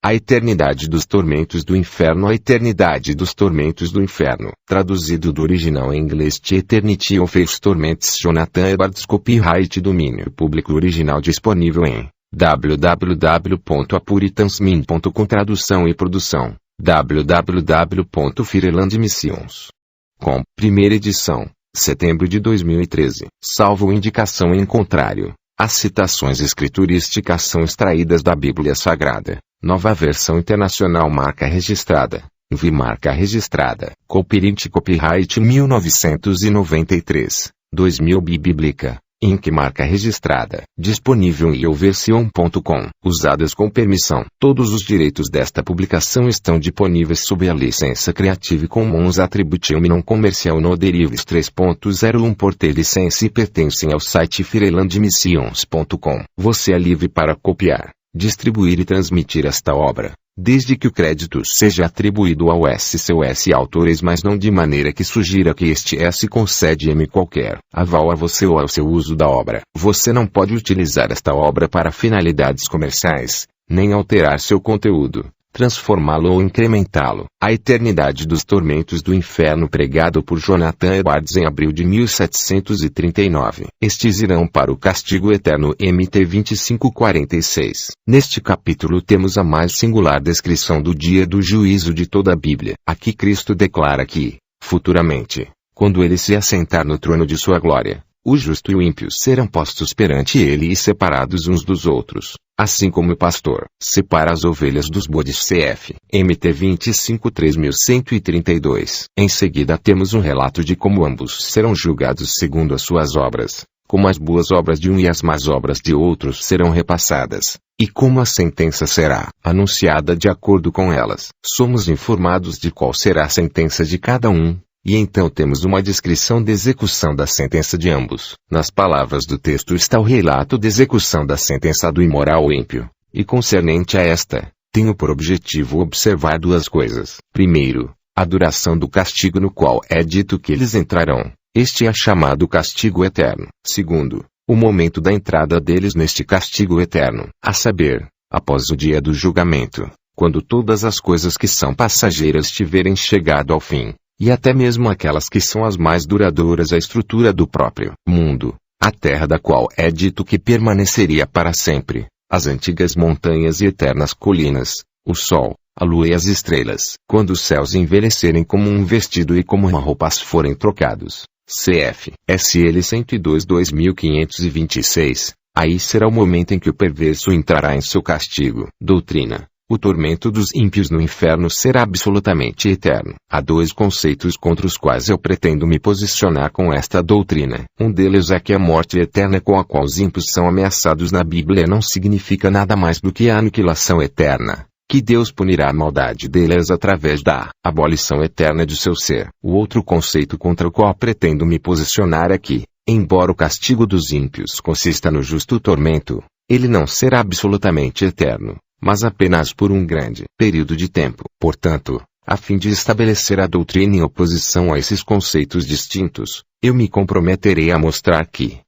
A eternidade dos tormentos do inferno. A eternidade dos tormentos do inferno. Traduzido do original em inglês The Eternity of Hell's Torments. Jonathan Edwards. Copyright domínio público original disponível em www.apuritansmin.com. Tradução e produção www.firelandmissions.com. Primeira edição, setembro de 2013. Salvo indicação em contrário, as citações escriturísticas são extraídas da Bíblia Sagrada. Nova versão internacional. Marca registrada. Vi marca registrada. Copyright 1993. 2000 Bíblica. Inc. Marca registrada. Disponível em ioversion.com. Usadas com permissão. Todos os direitos desta publicação estão disponíveis sob a licença Creative Commons Attribution Non Commercial No Derivatives 3.01 por ter licença e pertencem ao site firelandmissions.com. Você é livre para copiar, distribuir e transmitir esta obra, desde que o crédito seja atribuído ao SCOS autores, mas não de maneira que sugira que este S concede qualquer aval a você ou ao seu uso da obra. Você não pode utilizar esta obra para finalidades comerciais, nem alterar seu conteúdo, transformá-lo ou incrementá-lo. A eternidade dos tormentos do inferno, pregado por Jonathan Edwards em abril de 1739. Estes irão para o castigo eterno. MT 2546. Neste capítulo temos a mais singular descrição do dia do juízo de toda a Bíblia. Aqui Cristo declara que, futuramente, quando ele se assentar no trono de sua glória, o justo e o ímpio serão postos perante ele e separados uns dos outros, assim como o pastor separa as ovelhas dos bodes. Cf. MT 25.3132. Em seguida temos um relato de como ambos serão julgados segundo as suas obras, como as boas obras de um e as más obras de outros serão repassadas, e como a sentença será anunciada de acordo com elas. Somos informados de qual será a sentença de cada um. E então temos uma descrição da execução da sentença de ambos. Nas palavras do texto está o relato da execução da sentença do imoral ou ímpio, e concernente a esta, tenho por objetivo observar duas coisas. Primeiro, a duração do castigo no qual é dito que eles entrarão. Este é chamado castigo eterno. Segundo, o momento da entrada deles neste castigo eterno, a saber, após o dia do julgamento, quando todas as coisas que são passageiras tiverem chegado ao fim, e até mesmo aquelas que são as mais duradouras, a estrutura do próprio mundo, a terra da qual é dito que permaneceria para sempre, as antigas montanhas e eternas colinas, o sol, a lua e as estrelas, quando os céus envelhecerem como um vestido e como uma roupa forem trocados. Cf. SL 102-2526, aí será o momento em que o perverso entrará em seu castigo. Doutrina. O tormento dos ímpios no inferno será absolutamente eterno. Há dois conceitos contra os quais eu pretendo me posicionar com esta doutrina. Um deles é que a morte eterna com a qual os ímpios são ameaçados na Bíblia não significa nada mais do que a aniquilação eterna, que Deus punirá a maldade deles através da abolição eterna de seu ser. O outro conceito contra o qual pretendo me posicionar é que, embora o castigo dos ímpios consista no justo tormento, ele não será absolutamente eterno, mas apenas por um grande período de tempo. Portanto, a fim de estabelecer a doutrina em oposição a esses conceitos distintos, eu me comprometerei a mostrar que,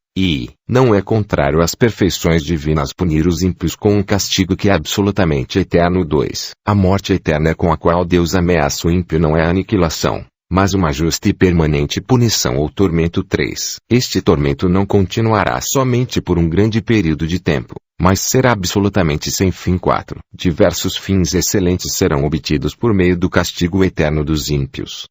não é contrário às perfeições divinas punir os ímpios com um castigo que é absolutamente eterno. 2. A morte eterna com a qual Deus ameaça o ímpio não é a aniquilação, mas uma justa e permanente punição ou tormento. 3. Este tormento não continuará somente por um grande período de tempo, mas será absolutamente sem fim. 4. Diversos fins excelentes serão obtidos por meio do castigo eterno dos ímpios.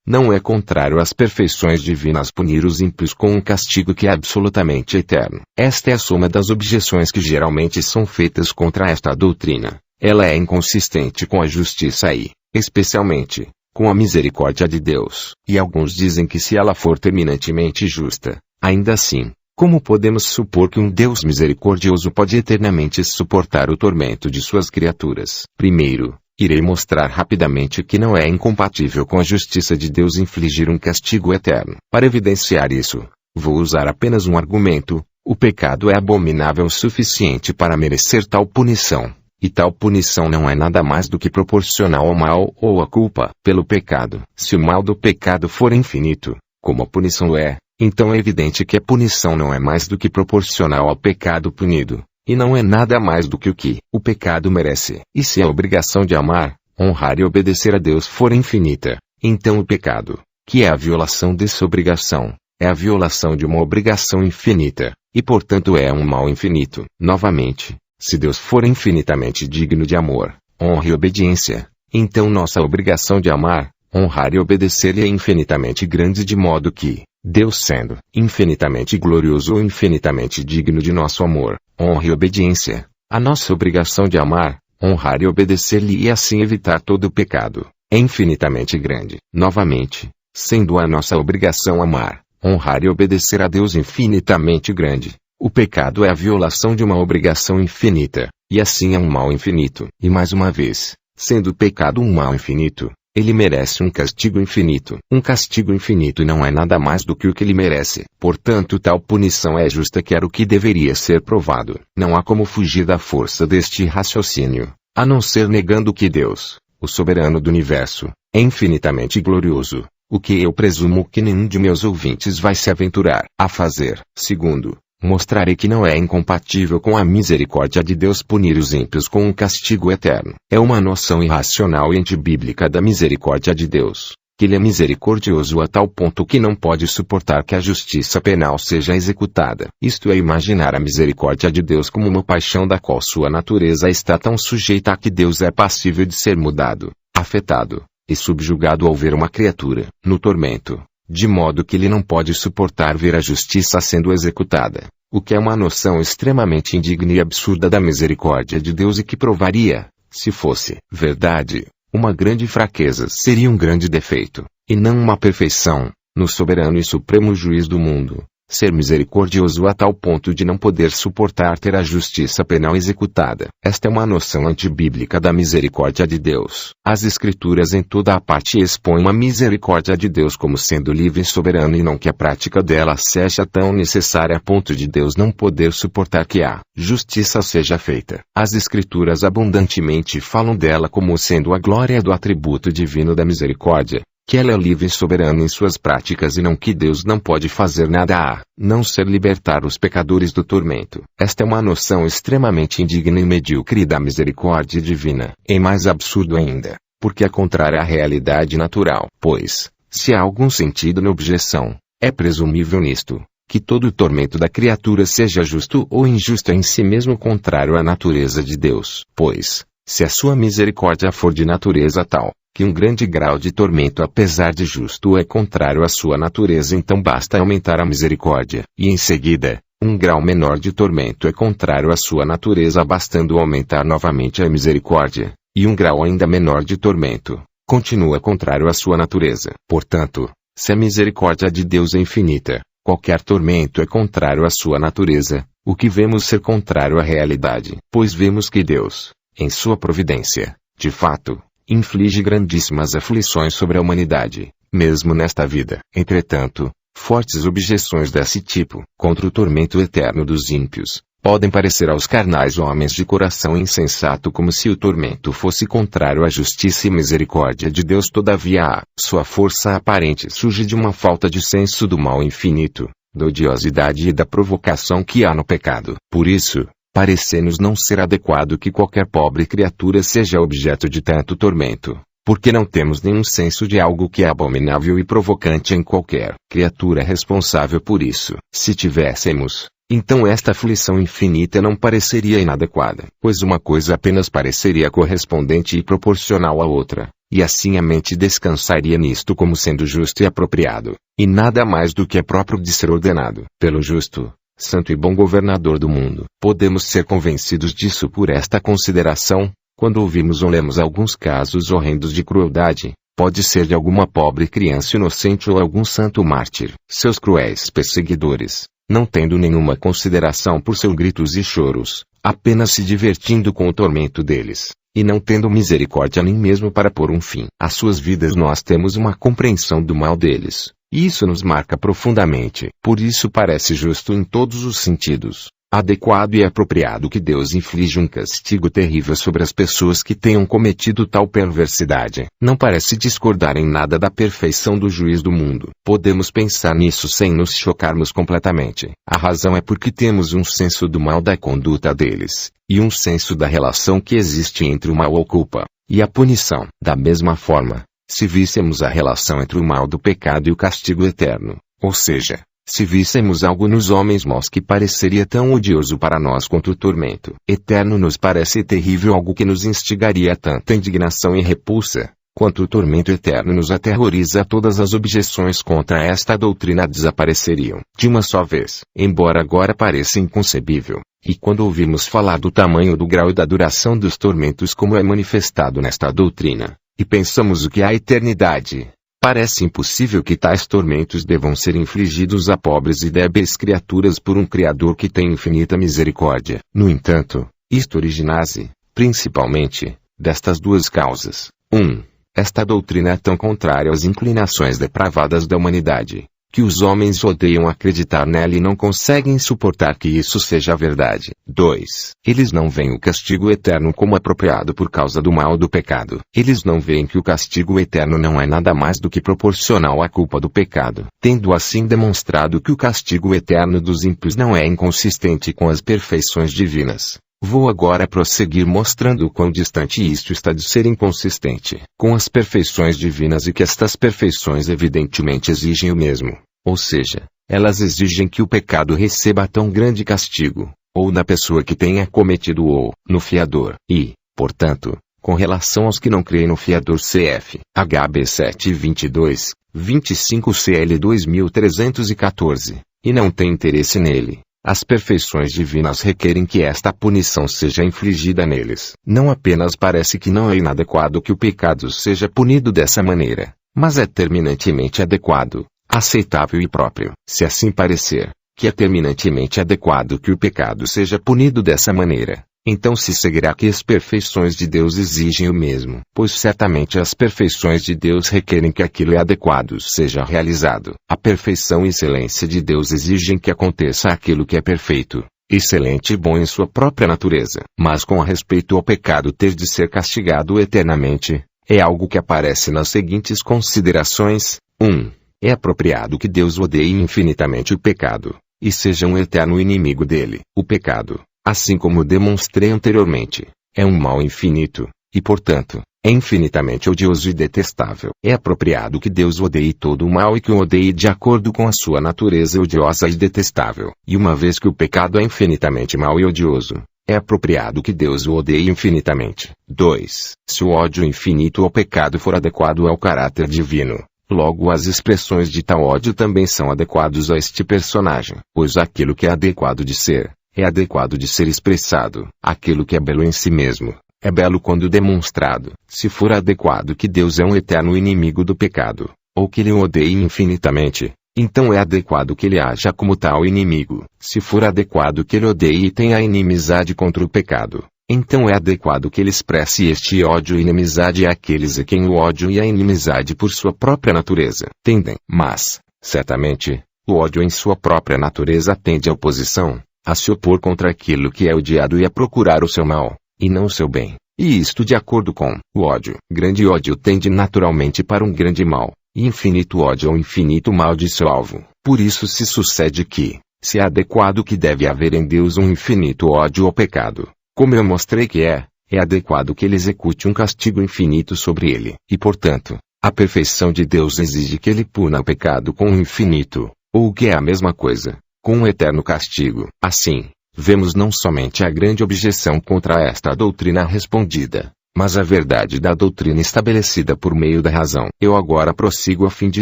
Não é contrário às perfeições divinas punir os ímpios com um castigo que é absolutamente eterno. Esta é a soma das objeções que geralmente são feitas contra esta doutrina. Ela é inconsistente com a justiça e, especialmente, com a misericórdia de Deus. E alguns dizem que se ela for terminantemente justa, ainda assim, como podemos supor que um Deus misericordioso pode eternamente suportar o tormento de suas criaturas? Primeiro, irei mostrar rapidamente que não é incompatível com a justiça de Deus infligir um castigo eterno. Para evidenciar isso, vou usar apenas um argumento: o pecado é abominável o suficiente para merecer tal punição, e tal punição não é nada mais do que proporcional ao mal ou à culpa pelo pecado. Se o mal do pecado for infinito, como a punição é, então é evidente que a punição não é mais do que proporcional ao pecado punido. e não é nada mais do que o que o pecado merece. E se a obrigação de amar, honrar e obedecer a Deus for infinita, então o pecado, que é a violação dessa obrigação, é a violação de uma obrigação infinita, e portanto é um mal infinito. Novamente, se Deus for infinitamente digno de amor, honra e obediência, então nossa obrigação de amar, honrar e obedecer é infinitamente grande, de modo que, Deus sendo infinitamente glorioso ou infinitamente digno de nosso amor, honra e obediência, a nossa obrigação de amar, honrar e obedecer-lhe e assim evitar todo o pecado, é infinitamente grande. Novamente, sendo a nossa obrigação amar, honrar e obedecer a Deus infinitamente grande, o pecado é a violação de uma obrigação infinita, e assim é um mal infinito. E mais uma vez, sendo o pecado um mal infinito, ele merece um castigo infinito. Um castigo infinito não é nada mais do que o que ele merece. Portanto, tal punição é justa, que era o que deveria ser provado. Não há como fugir da força deste raciocínio, a não ser negando que Deus, o soberano do universo, é infinitamente glorioso, o que eu presumo que nenhum de meus ouvintes vai se aventurar a fazer. Segundo, mostrarei que não é incompatível com a misericórdia de Deus punir os ímpios com um castigo eterno. É uma noção irracional e antibíblica da misericórdia de Deus, que ele é misericordioso a tal ponto que não pode suportar que a justiça penal seja executada. Isto é imaginar a misericórdia de Deus como uma paixão da qual sua natureza está tão sujeita a que Deus é passível de ser mudado, afetado e subjugado ao ver uma criatura no tormento, de modo que ele não pode suportar ver a justiça sendo executada, o que é uma noção extremamente indigna e absurda da misericórdia de Deus e que provaria, se fosse verdade, uma grande fraqueza, seria um grande defeito, e não uma perfeição, no soberano e supremo juiz do mundo, ser misericordioso a tal ponto de não poder suportar ter a justiça penal executada. Esta é uma noção antibíblica da misericórdia de Deus. As Escrituras em toda a parte expõem a misericórdia de Deus como sendo livre e soberana, e não que a prática dela seja tão necessária a ponto de Deus não poder suportar que a justiça seja feita. As Escrituras abundantemente falam dela como sendo a glória do atributo divino da misericórdia, que ela é livre e soberana em suas práticas e não que Deus não pode fazer nada a não ser libertar os pecadores do tormento. Esta é uma noção extremamente indigna e medíocre da misericórdia divina. E mais absurdo ainda, porque é contrária à realidade natural. Pois, se há algum sentido na objeção, é presumível nisto, que todo o tormento da criatura seja justo ou injusto, é em si mesmo contrário à natureza de Deus. Pois, se a sua misericórdia for de natureza tal, que um grande grau de tormento apesar de justo é contrário à sua natureza, então basta aumentar a misericórdia, e em seguida, um grau menor de tormento é contrário à sua natureza, bastando aumentar novamente a misericórdia, e um grau ainda menor de tormento continua contrário à sua natureza. Portanto, se a misericórdia de Deus é infinita, qualquer tormento é contrário à sua natureza, o que vemos ser contrário à realidade, pois vemos que Deus, em sua providência, de fato, inflige grandíssimas aflições sobre a humanidade, mesmo nesta vida. Entretanto, fortes objeções desse tipo, contra o tormento eterno dos ímpios, podem parecer aos carnais homens de coração insensato, como se o tormento fosse contrário à justiça e misericórdia de Deus. Todavia, a sua força aparente surge de uma falta de senso do mal infinito, da odiosidade e da provocação que há no pecado. Por isso, parece-nos não ser adequado que qualquer pobre criatura seja objeto de tanto tormento, porque não temos nenhum senso de algo que é abominável e provocante em qualquer criatura responsável por isso. Se tivéssemos, então esta aflição infinita não pareceria inadequada, pois uma coisa apenas pareceria correspondente e proporcional à outra, e assim a mente descansaria nisto como sendo justo e apropriado, e nada mais do que é próprio de ser ordenado pelo justo, santo e bom governador do mundo. Podemos ser convencidos disso por esta consideração, quando ouvimos ou lemos alguns casos horrendos de crueldade, pode ser de alguma pobre criança inocente ou algum santo mártir. Seus cruéis perseguidores, não tendo nenhuma consideração por seus gritos e choros, apenas se divertindo com o tormento deles, e não tendo misericórdia nem mesmo para pôr um fim às suas vidas, nós temos uma compreensão do mal deles. E isso nos marca profundamente. Por isso parece justo em todos os sentidos, adequado e apropriado que Deus inflige um castigo terrível sobre as pessoas que tenham cometido tal perversidade. Não parece discordar em nada da perfeição do juiz do mundo. Podemos pensar nisso sem nos chocarmos completamente. A razão é porque temos um senso do mal da conduta deles, e um senso da relação que existe entre o mal ou culpa, e a punição. Da mesma forma, se víssemos a relação entre o mal do pecado e o castigo eterno, ou seja, se víssemos algo nos homens maus que pareceria tão odioso para nós quanto o tormento eterno nos parece terrível, algo que nos instigaria a tanta indignação e repulsa, quanto o tormento eterno nos aterroriza, todas as objeções contra esta doutrina desapareceriam de uma só vez. Embora agora pareça inconcebível, e quando ouvimos falar do tamanho, do grau e da duração dos tormentos como é manifestado nesta doutrina, e pensamos o que é a eternidade, parece impossível que tais tormentos devam ser infligidos a pobres e débeis criaturas por um Criador que tem infinita misericórdia. No entanto, isto origina-se, principalmente, destas duas causas. 1. Esta doutrina é tão contrária às inclinações depravadas da humanidade, que os homens odeiam acreditar nela e não conseguem suportar que isso seja verdade. 2. Eles não veem o castigo eterno como apropriado por causa do mal do pecado. Eles não veem que o castigo eterno não é nada mais do que proporcional à culpa do pecado, tendo assim demonstrado que o castigo eterno dos ímpios não é inconsistente com as perfeições divinas. Vou agora prosseguir mostrando o quão distante isto está de ser inconsistente com as perfeições divinas e que estas perfeições evidentemente exigem o mesmo, ou seja, elas exigem que o pecado receba tão grande castigo, ou na pessoa que tenha cometido ou no fiador, e, portanto, com relação aos que não creem no fiador cf. HB 722, 25 CL 2314, e não têm interesse nele. As perfeições divinas requerem que esta punição seja infligida neles. Não apenas parece que não é inadequado que o pecado seja punido dessa maneira, mas é terminantemente adequado, aceitável e próprio. Se assim parecer, que é terminantemente adequado que o pecado seja punido dessa maneira, então se seguirá que as perfeições de Deus exigem o mesmo, pois certamente as perfeições de Deus requerem que aquilo é adequado seja realizado. A perfeição e excelência de Deus exigem que aconteça aquilo que é perfeito, excelente e bom em sua própria natureza. Mas com respeito ao pecado ter de ser castigado eternamente, é algo que aparece nas seguintes considerações. 1. É apropriado que Deus odeie infinitamente o pecado, e seja um eterno inimigo dele. O pecado, assim como demonstrei anteriormente, é um mal infinito, e portanto, é infinitamente odioso e detestável. É apropriado que Deus odeie todo o mal e que o odeie de acordo com a sua natureza odiosa e detestável. E uma vez que o pecado é infinitamente mau e odioso, é apropriado que Deus o odeie infinitamente. 2. Se o ódio infinito ao pecado for adequado ao caráter divino, logo as expressões de tal ódio também são adequados a este personagem, pois aquilo que é adequado de ser, é adequado de ser expressado. Aquilo que é belo em si mesmo, é belo quando demonstrado. Se for adequado que Deus é um eterno inimigo do pecado, ou que ele o odeie infinitamente, então é adequado que ele haja como tal inimigo. Se for adequado que ele odeie e tenha inimizade contra o pecado, então é adequado que ele expresse este ódio e inimizade àqueles a quem o ódio e a inimizade por sua própria natureza tendem. Mas, certamente, o ódio em sua própria natureza tende à oposição, a se opor contra aquilo que é odiado e a procurar o seu mal, e não o seu bem. E isto de acordo com o ódio. Grande ódio tende naturalmente para um grande mal, e infinito ódio ao infinito mal de seu alvo. Por isso se sucede que, se é adequado que deve haver em Deus um infinito ódio ao pecado, como eu mostrei que é adequado que ele execute um castigo infinito sobre ele. E portanto, a perfeição de Deus exige que ele puna o pecado com um infinito, ou o que é a mesma coisa, com um eterno castigo. Assim, vemos não somente a grande objeção contra esta doutrina respondida, mas a verdade da doutrina estabelecida por meio da razão. Eu agora prossigo a fim de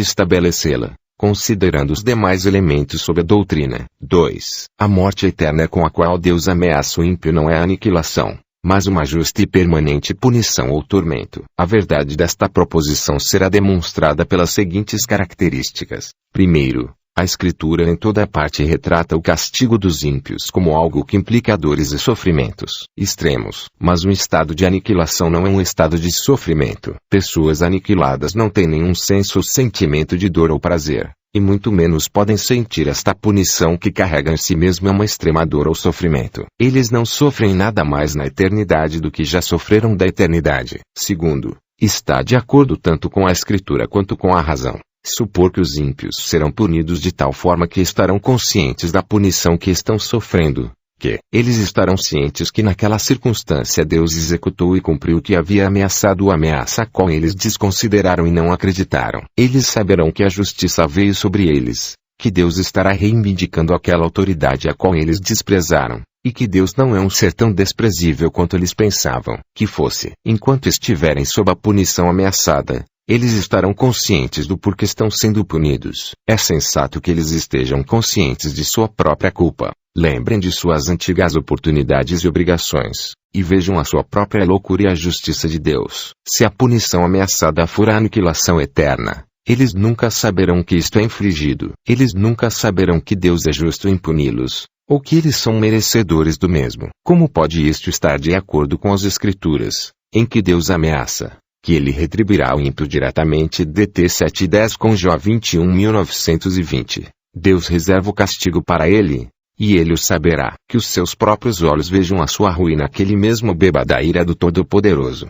estabelecê-la, considerando os demais elementos sobre a doutrina. 2. A morte eterna com a qual Deus ameaça o ímpio não é a aniquilação, mas uma justa e permanente punição ou tormento. A verdade desta proposição será demonstrada pelas seguintes características. Primeiro, A Escritura em toda parte retrata o castigo dos ímpios como algo que implica dores e sofrimentos extremos. Mas um estado de aniquilação não é um estado de sofrimento. Pessoas aniquiladas não têm nenhum senso ou sentimento de dor ou prazer, e muito menos podem sentir esta punição que carrega em si mesma uma extrema dor ou sofrimento. Eles não sofrem nada mais na eternidade do que já sofreram da eternidade. Segundo, está de acordo tanto com a Escritura quanto com a razão supor que os ímpios serão punidos de tal forma que estarão conscientes da punição que estão sofrendo, que eles estarão cientes que naquela circunstância Deus executou e cumpriu o que havia ameaçado, ou ameaça a qual eles desconsideraram e não acreditaram. Eles saberão que a justiça veio sobre eles, que Deus estará reivindicando aquela autoridade a qual eles desprezaram, e que Deus não é um ser tão desprezível quanto eles pensavam que fosse. Enquanto estiverem sob a punição ameaçada, eles estarão conscientes do porquê estão sendo punidos. É sensato que eles estejam conscientes de sua própria culpa. Lembrem de suas antigas oportunidades e obrigações, e vejam a sua própria loucura e a justiça de Deus. Se a punição ameaçada for a aniquilação eterna, eles nunca saberão que isto é infligido. Eles nunca saberão que Deus é justo em puni-los, ou que eles são merecedores do mesmo. Como pode isto estar de acordo com as Escrituras, em que Deus ameaça que ele retribuirá ao ímpio diretamente? DT 7:10 com Jó 21.920. Deus reserva o castigo para ele, e ele o saberá. Que os seus próprios olhos vejam a sua ruína, que ele mesmo beba da ira do Todo-Poderoso.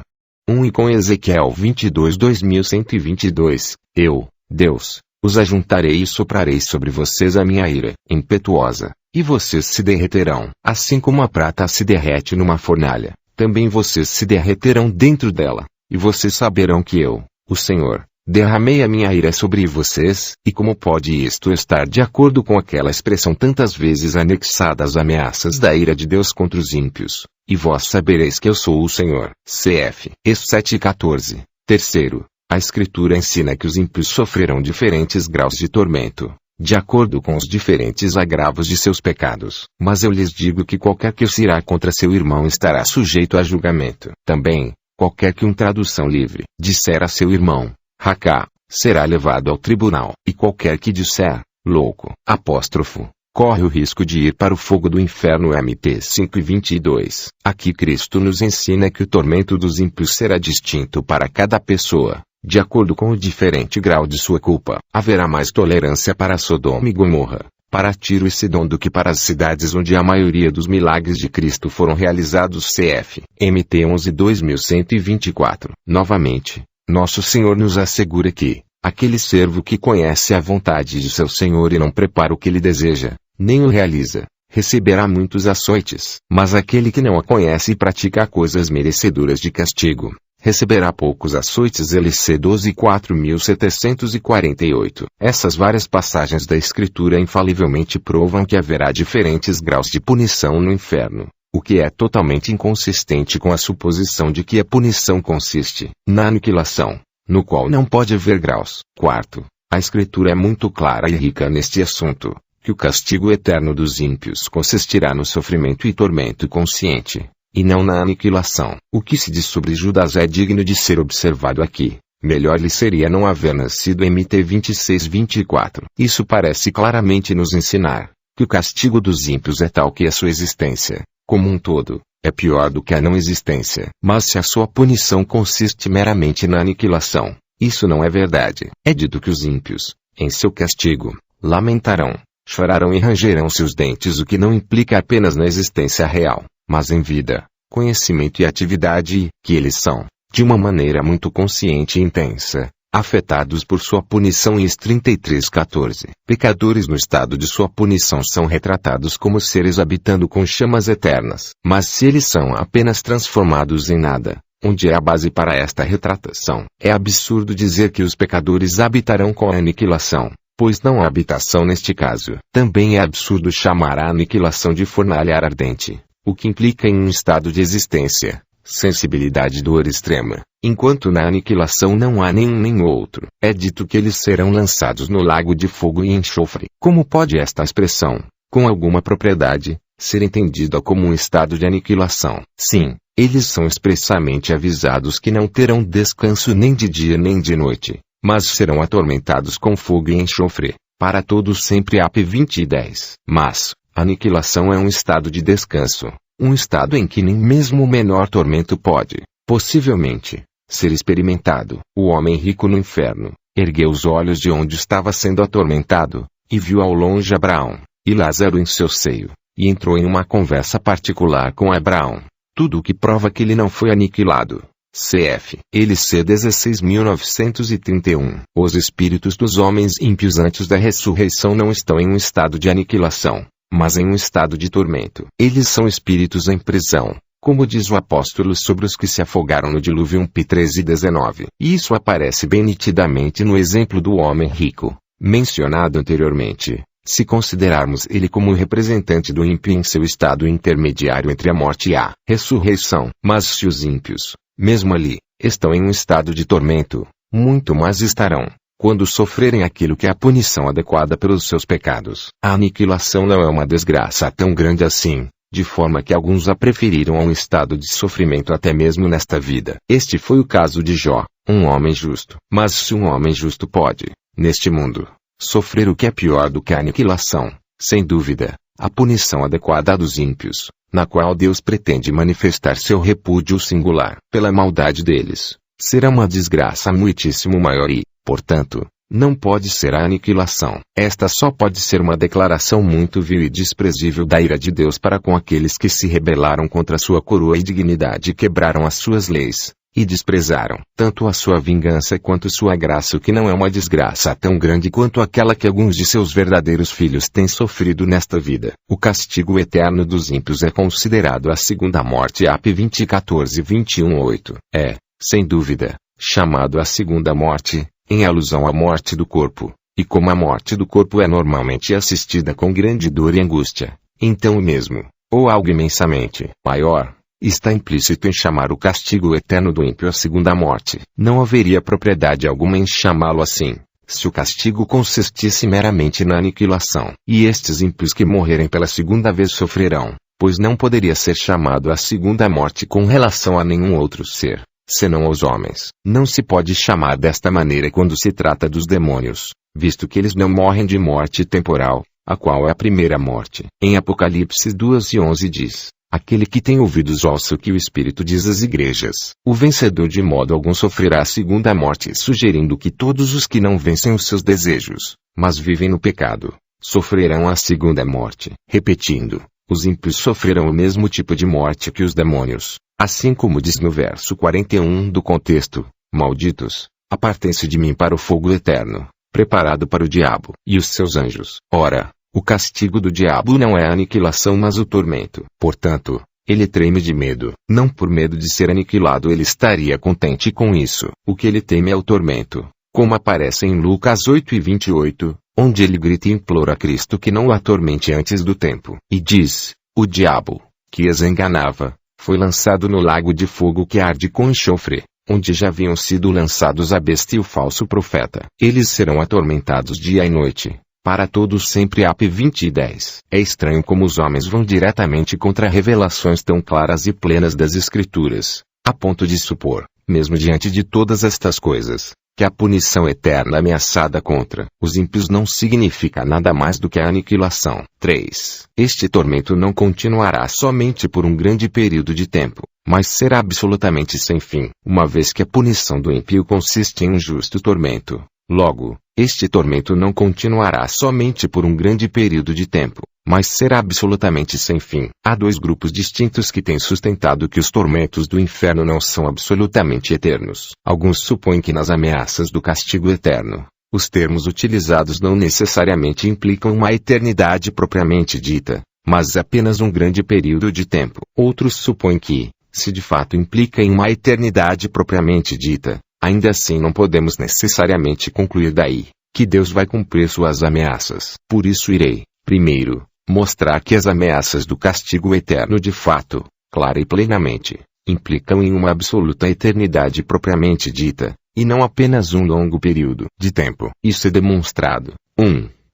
1 E com Ezequiel 22:2122, eu, Deus, os ajuntarei e soprarei sobre vocês a minha ira impetuosa, e vocês se derreterão. Assim como a prata se derrete numa fornalha, também vocês se derreterão dentro dela. E vocês saberão que eu, o Senhor, derramei a minha ira sobre vocês. E como pode isto estar de acordo com aquela expressão tantas vezes anexada às ameaças da ira de Deus contra os ímpios? E vós sabereis que eu sou o Senhor. Cf. Êxodo 7:14. Terceiro, a Escritura ensina que os ímpios sofrerão diferentes graus de tormento, de acordo com os diferentes agravos de seus pecados. Mas eu lhes digo que qualquer que se irá contra seu irmão estará sujeito a julgamento. Também, qualquer que tradução livre disser a seu irmão, Racá, será levado ao tribunal. E qualquer que disser, louco, apóstrofo, corre o risco de ir para o fogo do inferno. MT 5:22. Aqui Cristo nos ensina que o tormento dos ímpios será distinto para cada pessoa, de acordo com o diferente grau de sua culpa. Haverá mais tolerância para Sodoma e Gomorra, para Tiro e Sidom do que para as cidades onde a maioria dos milagres de Cristo foram realizados. Cf. MT 11.2124. Novamente, nosso Senhor nos assegura que aquele servo que conhece a vontade de seu Senhor e não prepara o que ele deseja, nem o realiza, receberá muitos açoites. Mas aquele que não a conhece e pratica coisas merecedoras de castigo, receberá poucos açoites. LC 12.4748. Essas várias passagens da Escritura infalivelmente provam que haverá diferentes graus de punição no inferno, o que é totalmente inconsistente com a suposição de que a punição consiste na aniquilação, no qual não pode haver graus. Quarto, a Escritura é muito clara e rica neste assunto, que o castigo eterno dos ímpios consistirá no sofrimento e tormento consciente, e não na aniquilação. O que se diz sobre Judas é digno de ser observado aqui. Melhor lhe seria não haver nascido. MT 26:24. Isso parece claramente nos ensinar que o castigo dos ímpios é tal que a sua existência, como um todo, é pior do que a não existência. Mas se a sua punição consiste meramente na aniquilação, isso não é verdade. É dito que os ímpios, em seu castigo, lamentarão, chorarão e rangerão seus dentes, o que não implica apenas na existência real, mas em vida, conhecimento e atividade, e que eles são, de uma maneira muito consciente e intensa, afetados por sua punição. IS 33:14. Pecadores no estado de sua punição são retratados como seres habitando com chamas eternas. Mas se eles são apenas transformados em nada, onde é a base para esta retratação? É absurdo dizer que os pecadores habitarão com a aniquilação, pois não há habitação neste caso. Também é absurdo chamar a aniquilação de fornalha ardente, o que implica em um estado de existência, sensibilidade e dor extrema, enquanto na aniquilação não há nenhum nem outro. É dito que eles serão lançados no lago de fogo e enxofre. Como pode esta expressão, com alguma propriedade, ser entendida como um estado de aniquilação? Sim, eles são expressamente avisados que não terão descanso nem de dia nem de noite, mas serão atormentados com fogo e enxofre. Para todos sempre AP 20 e 10. Mas, a aniquilação é um estado de descanso, um estado em que nem mesmo o menor tormento pode, possivelmente, ser experimentado. O homem rico no inferno, ergueu os olhos de onde estava sendo atormentado, e viu ao longe Abraão, e Lázaro em seu seio, e entrou em uma conversa particular com Abraão, tudo o que prova que ele não foi aniquilado. Cf. LC 16.931. Os espíritos dos homens ímpios antes da ressurreição não estão em um estado de aniquilação, mas em um estado de tormento. Eles são espíritos em prisão, como diz o apóstolo sobre os que se afogaram no dilúvio 1:13-19. E isso aparece bem nitidamente no exemplo do homem rico, mencionado anteriormente, se considerarmos ele como o representante do ímpio em seu estado intermediário entre a morte e a ressurreição. Mas se os ímpios, mesmo ali, estão em um estado de tormento, muito mais estarão, quando sofrerem aquilo que é a punição adequada pelos seus pecados. A aniquilação não é uma desgraça tão grande assim, de forma que alguns a preferiram a um estado de sofrimento até mesmo nesta vida. Este foi o caso de Jó, um homem justo. Mas se um homem justo pode, neste mundo, sofrer o que é pior do que a aniquilação, sem dúvida, a punição adequada dos ímpios, na qual Deus pretende manifestar seu repúdio singular pela maldade deles, será uma desgraça muitíssimo maior e, portanto, não pode ser a aniquilação. Esta só pode ser uma declaração muito vil e desprezível da ira de Deus para com aqueles que se rebelaram contra sua coroa e dignidade e quebraram as suas leis, e desprezaram tanto a sua vingança quanto sua graça, o que não é uma desgraça tão grande quanto aquela que alguns de seus verdadeiros filhos têm sofrido nesta vida. O castigo eterno dos ímpios é considerado a segunda morte AP 20:14-21:8. É, sem dúvida, chamado a segunda morte, em alusão à morte do corpo, e como a morte do corpo é normalmente assistida com grande dor e angústia, então o mesmo, ou algo imensamente maior, está implícito em chamar o castigo eterno do ímpio a segunda morte. Não haveria propriedade alguma em chamá-lo assim, se o castigo consistisse meramente na aniquilação. E estes ímpios que morrerem pela segunda vez sofrerão, pois não poderia ser chamado a segunda morte com relação a nenhum outro ser, senão aos homens. Não se pode chamar desta maneira quando se trata dos demônios, visto que eles não morrem de morte temporal, a qual é a primeira morte. Em Apocalipse 2:11 diz: aquele que tem ouvidos ouça o que o Espírito diz às igrejas. O vencedor de modo algum sofrerá a segunda morte, sugerindo que todos os que não vencem os seus desejos, mas vivem no pecado, sofrerão a segunda morte. Repetindo, os ímpios sofrerão o mesmo tipo de morte que os demônios, assim como diz no verso 41 do contexto: malditos, apartem-se de mim para o fogo eterno, preparado para o diabo e os seus anjos. Ora, o castigo do diabo não é a aniquilação mas o tormento. Portanto, ele treme de medo. Não por medo de ser aniquilado ele estaria contente com isso. O que ele teme é o tormento, como aparece em Lucas 8:28, onde ele grita e implora a Cristo que não o atormente antes do tempo. E diz: o diabo, que as enganava, foi lançado no lago de fogo que arde com enxofre, onde já haviam sido lançados a besta e o falso profeta. Eles serão atormentados dia e noite, para todos sempre AP 20:10. É estranho como os homens vão diretamente contra revelações tão claras e plenas das Escrituras, a ponto de supor, mesmo diante de todas estas coisas, que a punição eterna ameaçada contra os ímpios não significa nada mais do que a aniquilação. 3. Este tormento não continuará somente por um grande período de tempo, mas será absolutamente sem fim, uma vez que a punição do ímpio consiste em um justo tormento. Logo, este tormento não continuará somente por um grande período de tempo, mas será absolutamente sem fim. Há dois grupos distintos que têm sustentado que os tormentos do inferno não são absolutamente eternos. Alguns supõem que nas ameaças do castigo eterno, os termos utilizados não necessariamente implicam uma eternidade propriamente dita, mas apenas um grande período de tempo. Outros supõem que, se de fato implica em uma eternidade propriamente dita, ainda assim não podemos necessariamente concluir daí que Deus vai cumprir suas ameaças. Por isso irei, primeiro, mostrar que as ameaças do castigo eterno de fato, clara e plenamente, implicam em uma absoluta eternidade propriamente dita, e não apenas um longo período de tempo. Isso é demonstrado,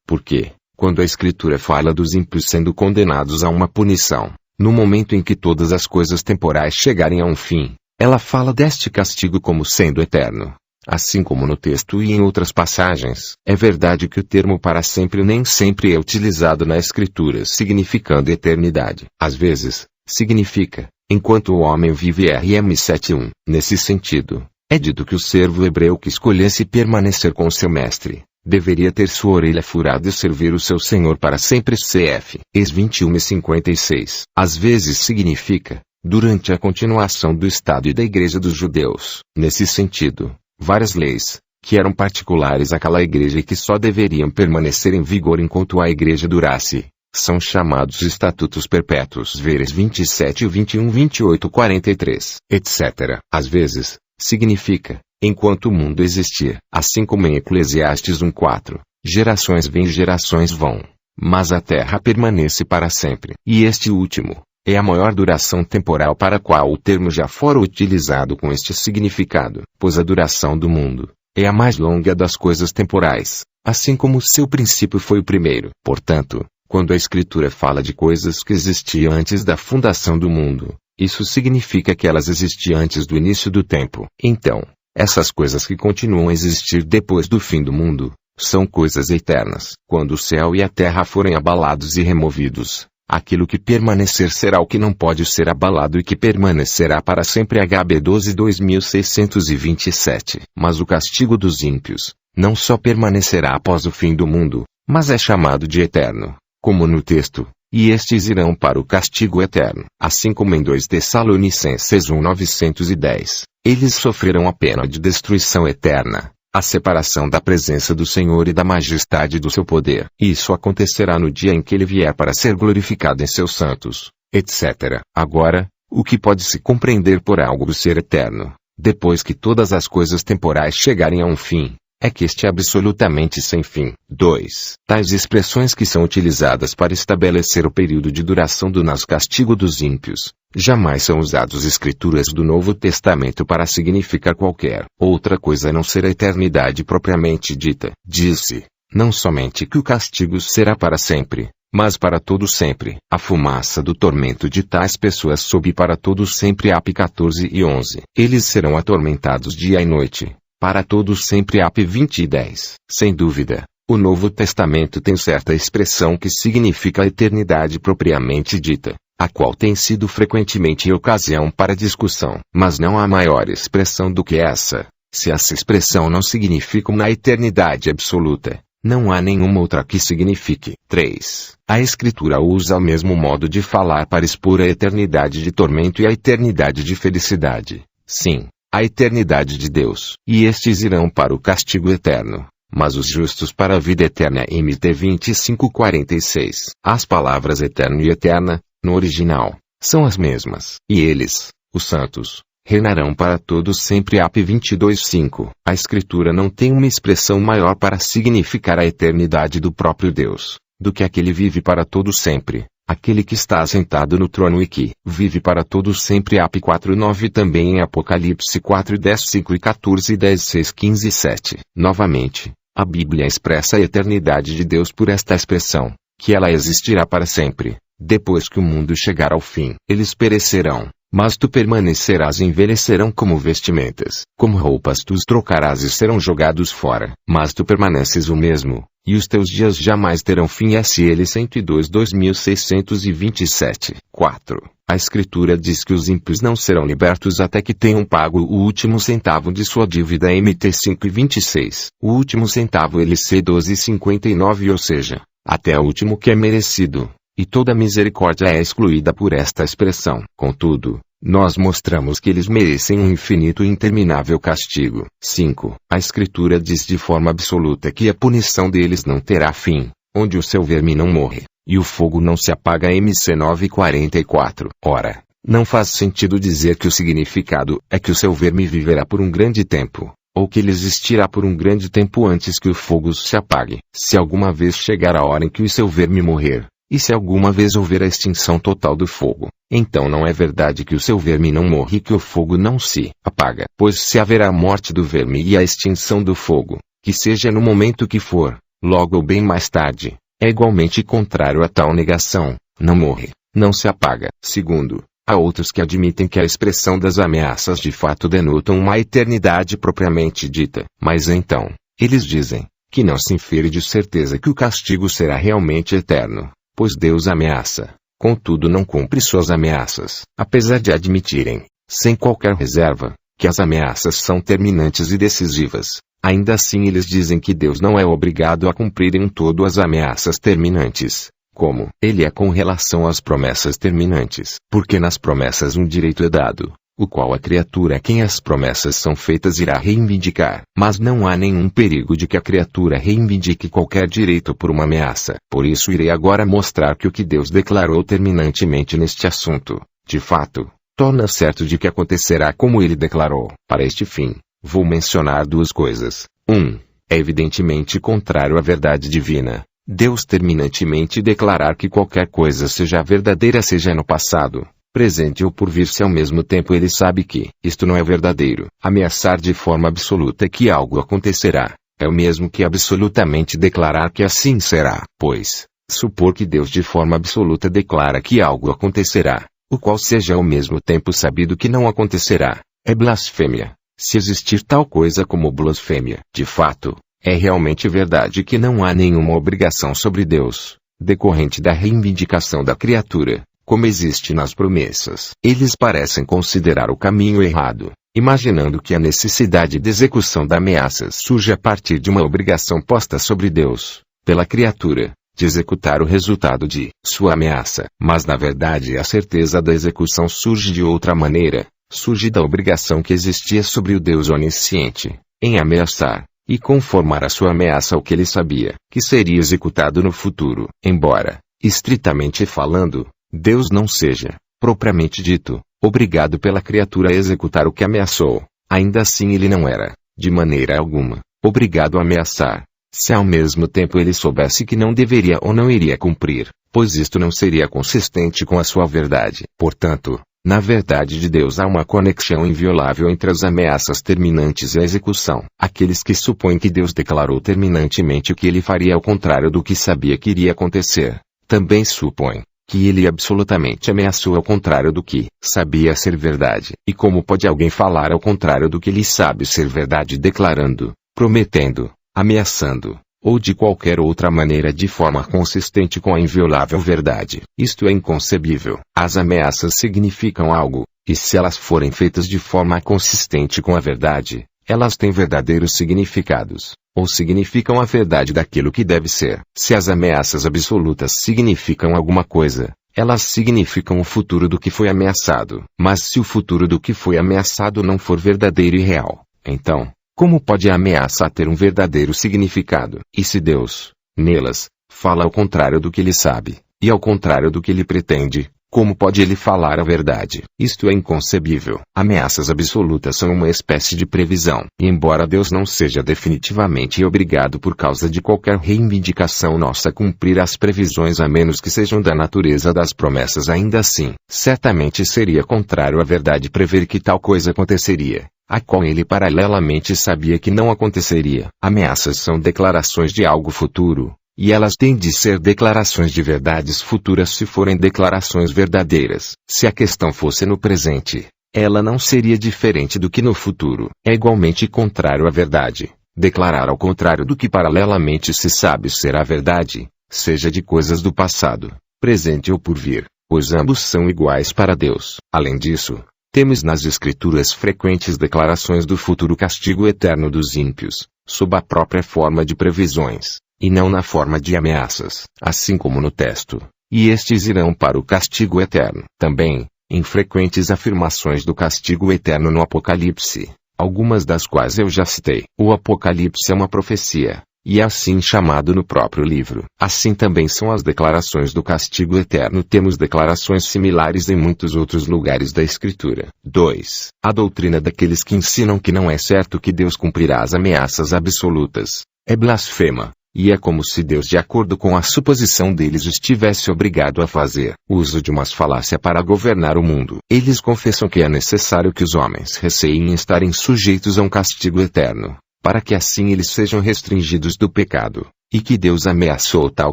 porque, quando a Escritura fala dos ímpios sendo condenados a uma punição, no momento em que todas as coisas temporais chegarem a um fim, ela fala deste castigo como sendo eterno, Assim como no texto e em outras passagens, é verdade que o termo para sempre nem sempre é utilizado na Escritura significando eternidade. Às vezes, significa, enquanto o homem vive rm 7:1. Nesse sentido, é dito que o servo hebreu que escolhesse permanecer com seu mestre, deveria ter sua orelha furada e servir o seu senhor para sempre. Cf. Ex 21:56. Às vezes significa, durante a continuação do Estado e da Igreja dos Judeus. Nesse sentido, várias leis, que eram particulares àquela igreja e que só deveriam permanecer em vigor enquanto a igreja durasse, são chamados estatutos perpétuos. Veres 27, 21, 28, 43, etc. Às vezes, significa, enquanto o mundo existir, assim como em Eclesiastes 1:4, gerações vêm e gerações vão, mas a terra permanece para sempre. E este último, é a maior duração temporal para a qual o termo já fora utilizado com este significado, pois a duração do mundo é a mais longa das coisas temporais, assim como seu princípio foi o primeiro. Portanto, quando a Escritura fala de coisas que existiam antes da fundação do mundo, isso significa que elas existiam antes do início do tempo. Então, essas coisas que continuam a existir depois do fim do mundo, são coisas eternas. Quando o céu e a terra forem abalados e removidos, aquilo que permanecer será o que não pode ser abalado e que permanecerá para sempre. HB 12 2627. Mas o castigo dos ímpios, não só permanecerá após o fim do mundo, mas é chamado de eterno, como no texto, e estes irão para o castigo eterno. Assim como em 2 Tessalonicenses 1:910, eles sofrerão a pena de destruição eterna, a separação da presença do Senhor e da majestade do seu poder. Isso acontecerá no dia em que ele vier para ser glorificado em seus santos, etc. Agora, o que pode se compreender por algo do ser eterno, depois que todas as coisas temporais chegarem a um fim, é que este é absolutamente sem fim. 2. Tais expressões que são utilizadas para estabelecer o período de duração do castigo dos ímpios, jamais são usados escrituras do Novo Testamento para significar qualquer outra coisa a não ser a eternidade propriamente dita. Diz-se, não somente que o castigo será para sempre, mas para todo sempre. A fumaça do tormento de tais pessoas sobe para todo sempre. AP 14:11. Eles serão atormentados dia e noite, para todos sempre. AP 20:10. Sem dúvida, o Novo Testamento tem certa expressão que significa a eternidade propriamente dita, a qual tem sido frequentemente ocasião para discussão. Mas não há maior expressão do que essa. Se essa expressão não significa uma eternidade absoluta, não há nenhuma outra que signifique. 3. A Escritura usa o mesmo modo de falar para expor a eternidade de tormento e a eternidade de felicidade. Sim, a eternidade de Deus. E estes irão para o castigo eterno, mas os justos para a vida eterna. MT 25:46. As palavras eterno e eterna, no original, são as mesmas. E eles, os santos, reinarão para todos sempre. AP 22:5. A Escritura não tem uma expressão maior para significar a eternidade do próprio Deus, do que aquele vive para todos sempre, aquele que está assentado no trono e que vive para todos sempre. AP 4:9. Também em Apocalipse 4:10, 5 e 14:10, 6, 15 e 7. Novamente, a Bíblia expressa a eternidade de Deus por esta expressão, que ela existirá para sempre. Depois que o mundo chegar ao fim, eles perecerão, mas tu permanecerás e envelhecerão como vestimentas. Como roupas tu os trocarás e serão jogados fora. Mas tu permaneces o mesmo, e os teus dias jamais terão fim. SL 102 2627. 4. A Escritura diz que os ímpios não serão libertos até que tenham pago o último centavo de sua dívida. MT 5:26. O último centavo LC 12:59, ou seja, até o último que é merecido. E toda misericórdia é excluída por esta expressão. Contudo, nós mostramos que eles merecem um infinito e interminável castigo. 5. A Escritura diz de forma absoluta que a punição deles não terá fim, onde o seu verme não morre, e o fogo não se apaga. MC 9:44. Ora, não faz sentido dizer que o significado é que o seu verme viverá por um grande tempo, ou que ele existirá por um grande tempo antes que o fogo se apague. Se alguma vez chegar a hora em que o seu verme morrer, e se alguma vez houver a extinção total do fogo, então não é verdade que o seu verme não morre e que o fogo não se apaga. Pois se haverá a morte do verme e a extinção do fogo, que seja no momento que for, logo ou bem mais tarde, é igualmente contrário a tal negação. Não morre, não se apaga. Segundo, Há outros que admitem que a expressão das ameaças de fato denotam uma eternidade propriamente dita. Mas então, eles dizem que não se infere de certeza que o castigo será realmente eterno, pois Deus ameaça, contudo não cumpre suas ameaças. Apesar de admitirem, sem qualquer reserva, que as ameaças são terminantes e decisivas, ainda assim eles dizem que Deus não é obrigado a cumprir em todo as ameaças terminantes, como ele é com relação às promessas terminantes. Porque nas promessas um direito é dado, o qual a criatura a quem as promessas são feitas irá reivindicar. Mas não há nenhum perigo de que a criatura reivindique qualquer direito por uma ameaça. Por isso irei agora mostrar que o que Deus declarou terminantemente neste assunto, de fato, torna certo de que acontecerá como ele declarou. Para este fim, vou mencionar duas coisas. 1. É evidentemente contrário à verdade divina, Deus terminantemente declarar que qualquer coisa seja verdadeira seja no passado, presente ou por vir-se ao mesmo tempo ele sabe que isto não é verdadeiro. Ameaçar de forma absoluta que algo acontecerá, é o mesmo que absolutamente declarar que assim será. Pois, supor que Deus de forma absoluta declara que algo acontecerá, o qual seja ao mesmo tempo sabido que não acontecerá, é blasfêmia, se existir tal coisa como blasfêmia. De fato, é realmente verdade que não há nenhuma obrigação sobre Deus, decorrente da reivindicação da criatura, como existe nas promessas. Eles parecem considerar o caminho errado, imaginando que a necessidade de execução da ameaça surge a partir de uma obrigação posta sobre Deus, pela criatura, de executar o resultado de sua ameaça. Mas na verdade a certeza da execução surge de outra maneira, surge da obrigação que existia sobre o Deus onisciente, em ameaçar, e conformar a sua ameaça ao que ele sabia, que seria executado no futuro. Embora, estritamente falando, Deus não seja, propriamente dito, obrigado pela criatura a executar o que ameaçou, ainda assim ele não era, de maneira alguma, obrigado a ameaçar, se ao mesmo tempo ele soubesse que não deveria ou não iria cumprir, pois isto não seria consistente com a sua verdade. Portanto, na verdade de Deus há uma conexão inviolável entre as ameaças terminantes e a execução. Aqueles que supõem que Deus declarou terminantemente o que ele faria ao contrário do que sabia que iria acontecer, também supõem que ele absolutamente ameaçou ao contrário do que sabia ser verdade. E como pode alguém falar ao contrário do que ele sabe ser verdade declarando, prometendo, ameaçando, ou de qualquer outra maneira de forma consistente com a inviolável verdade? Isto é inconcebível. As ameaças significam algo, e se elas forem feitas de forma consistente com a verdade, elas têm verdadeiros significados, ou significam a verdade daquilo que deve ser. Se as ameaças absolutas significam alguma coisa, elas significam o futuro do que foi ameaçado. Mas se o futuro do que foi ameaçado não for verdadeiro e real, então, como pode a ameaça ter um verdadeiro significado? E se Deus, nelas, fala ao contrário do que ele sabe, e ao contrário do que ele pretende, como pode ele falar a verdade? Isto é inconcebível. Ameaças absolutas são uma espécie de previsão. E embora Deus não seja definitivamente obrigado por causa de qualquer reivindicação nossa a cumprir as previsões a menos que sejam da natureza das promessas, ainda assim, certamente seria contrário à verdade prever que tal coisa aconteceria, a qual ele paralelamente sabia que não aconteceria. Ameaças são declarações de algo futuro, e elas têm de ser declarações de verdades futuras se forem declarações verdadeiras. Se a questão fosse no presente, ela não seria diferente do que no futuro. É igualmente contrário à verdade declarar ao contrário do que paralelamente se sabe ser a verdade, seja de coisas do passado, presente ou por vir, pois ambos são iguais para Deus. Além disso, temos nas Escrituras frequentes declarações do futuro castigo eterno dos ímpios, sob a própria forma de previsões, e não na forma de ameaças, assim como no texto, e estes irão para o castigo eterno. Também, em frequentes afirmações do castigo eterno no Apocalipse, algumas das quais eu já citei. O Apocalipse é uma profecia, e é assim chamado no próprio livro. Assim também são as declarações do castigo eterno. Temos declarações similares em muitos outros lugares da Escritura. 2. A doutrina daqueles que ensinam que não é certo que Deus cumprirá as ameaças absolutas é blasfema, e é como se Deus, de acordo com a suposição deles, estivesse obrigado a fazer uso de uma falácia para governar o mundo. Eles confessam que é necessário que os homens receiem estarem sujeitos a um castigo eterno, para que assim eles sejam restringidos do pecado, e que Deus ameaçou tal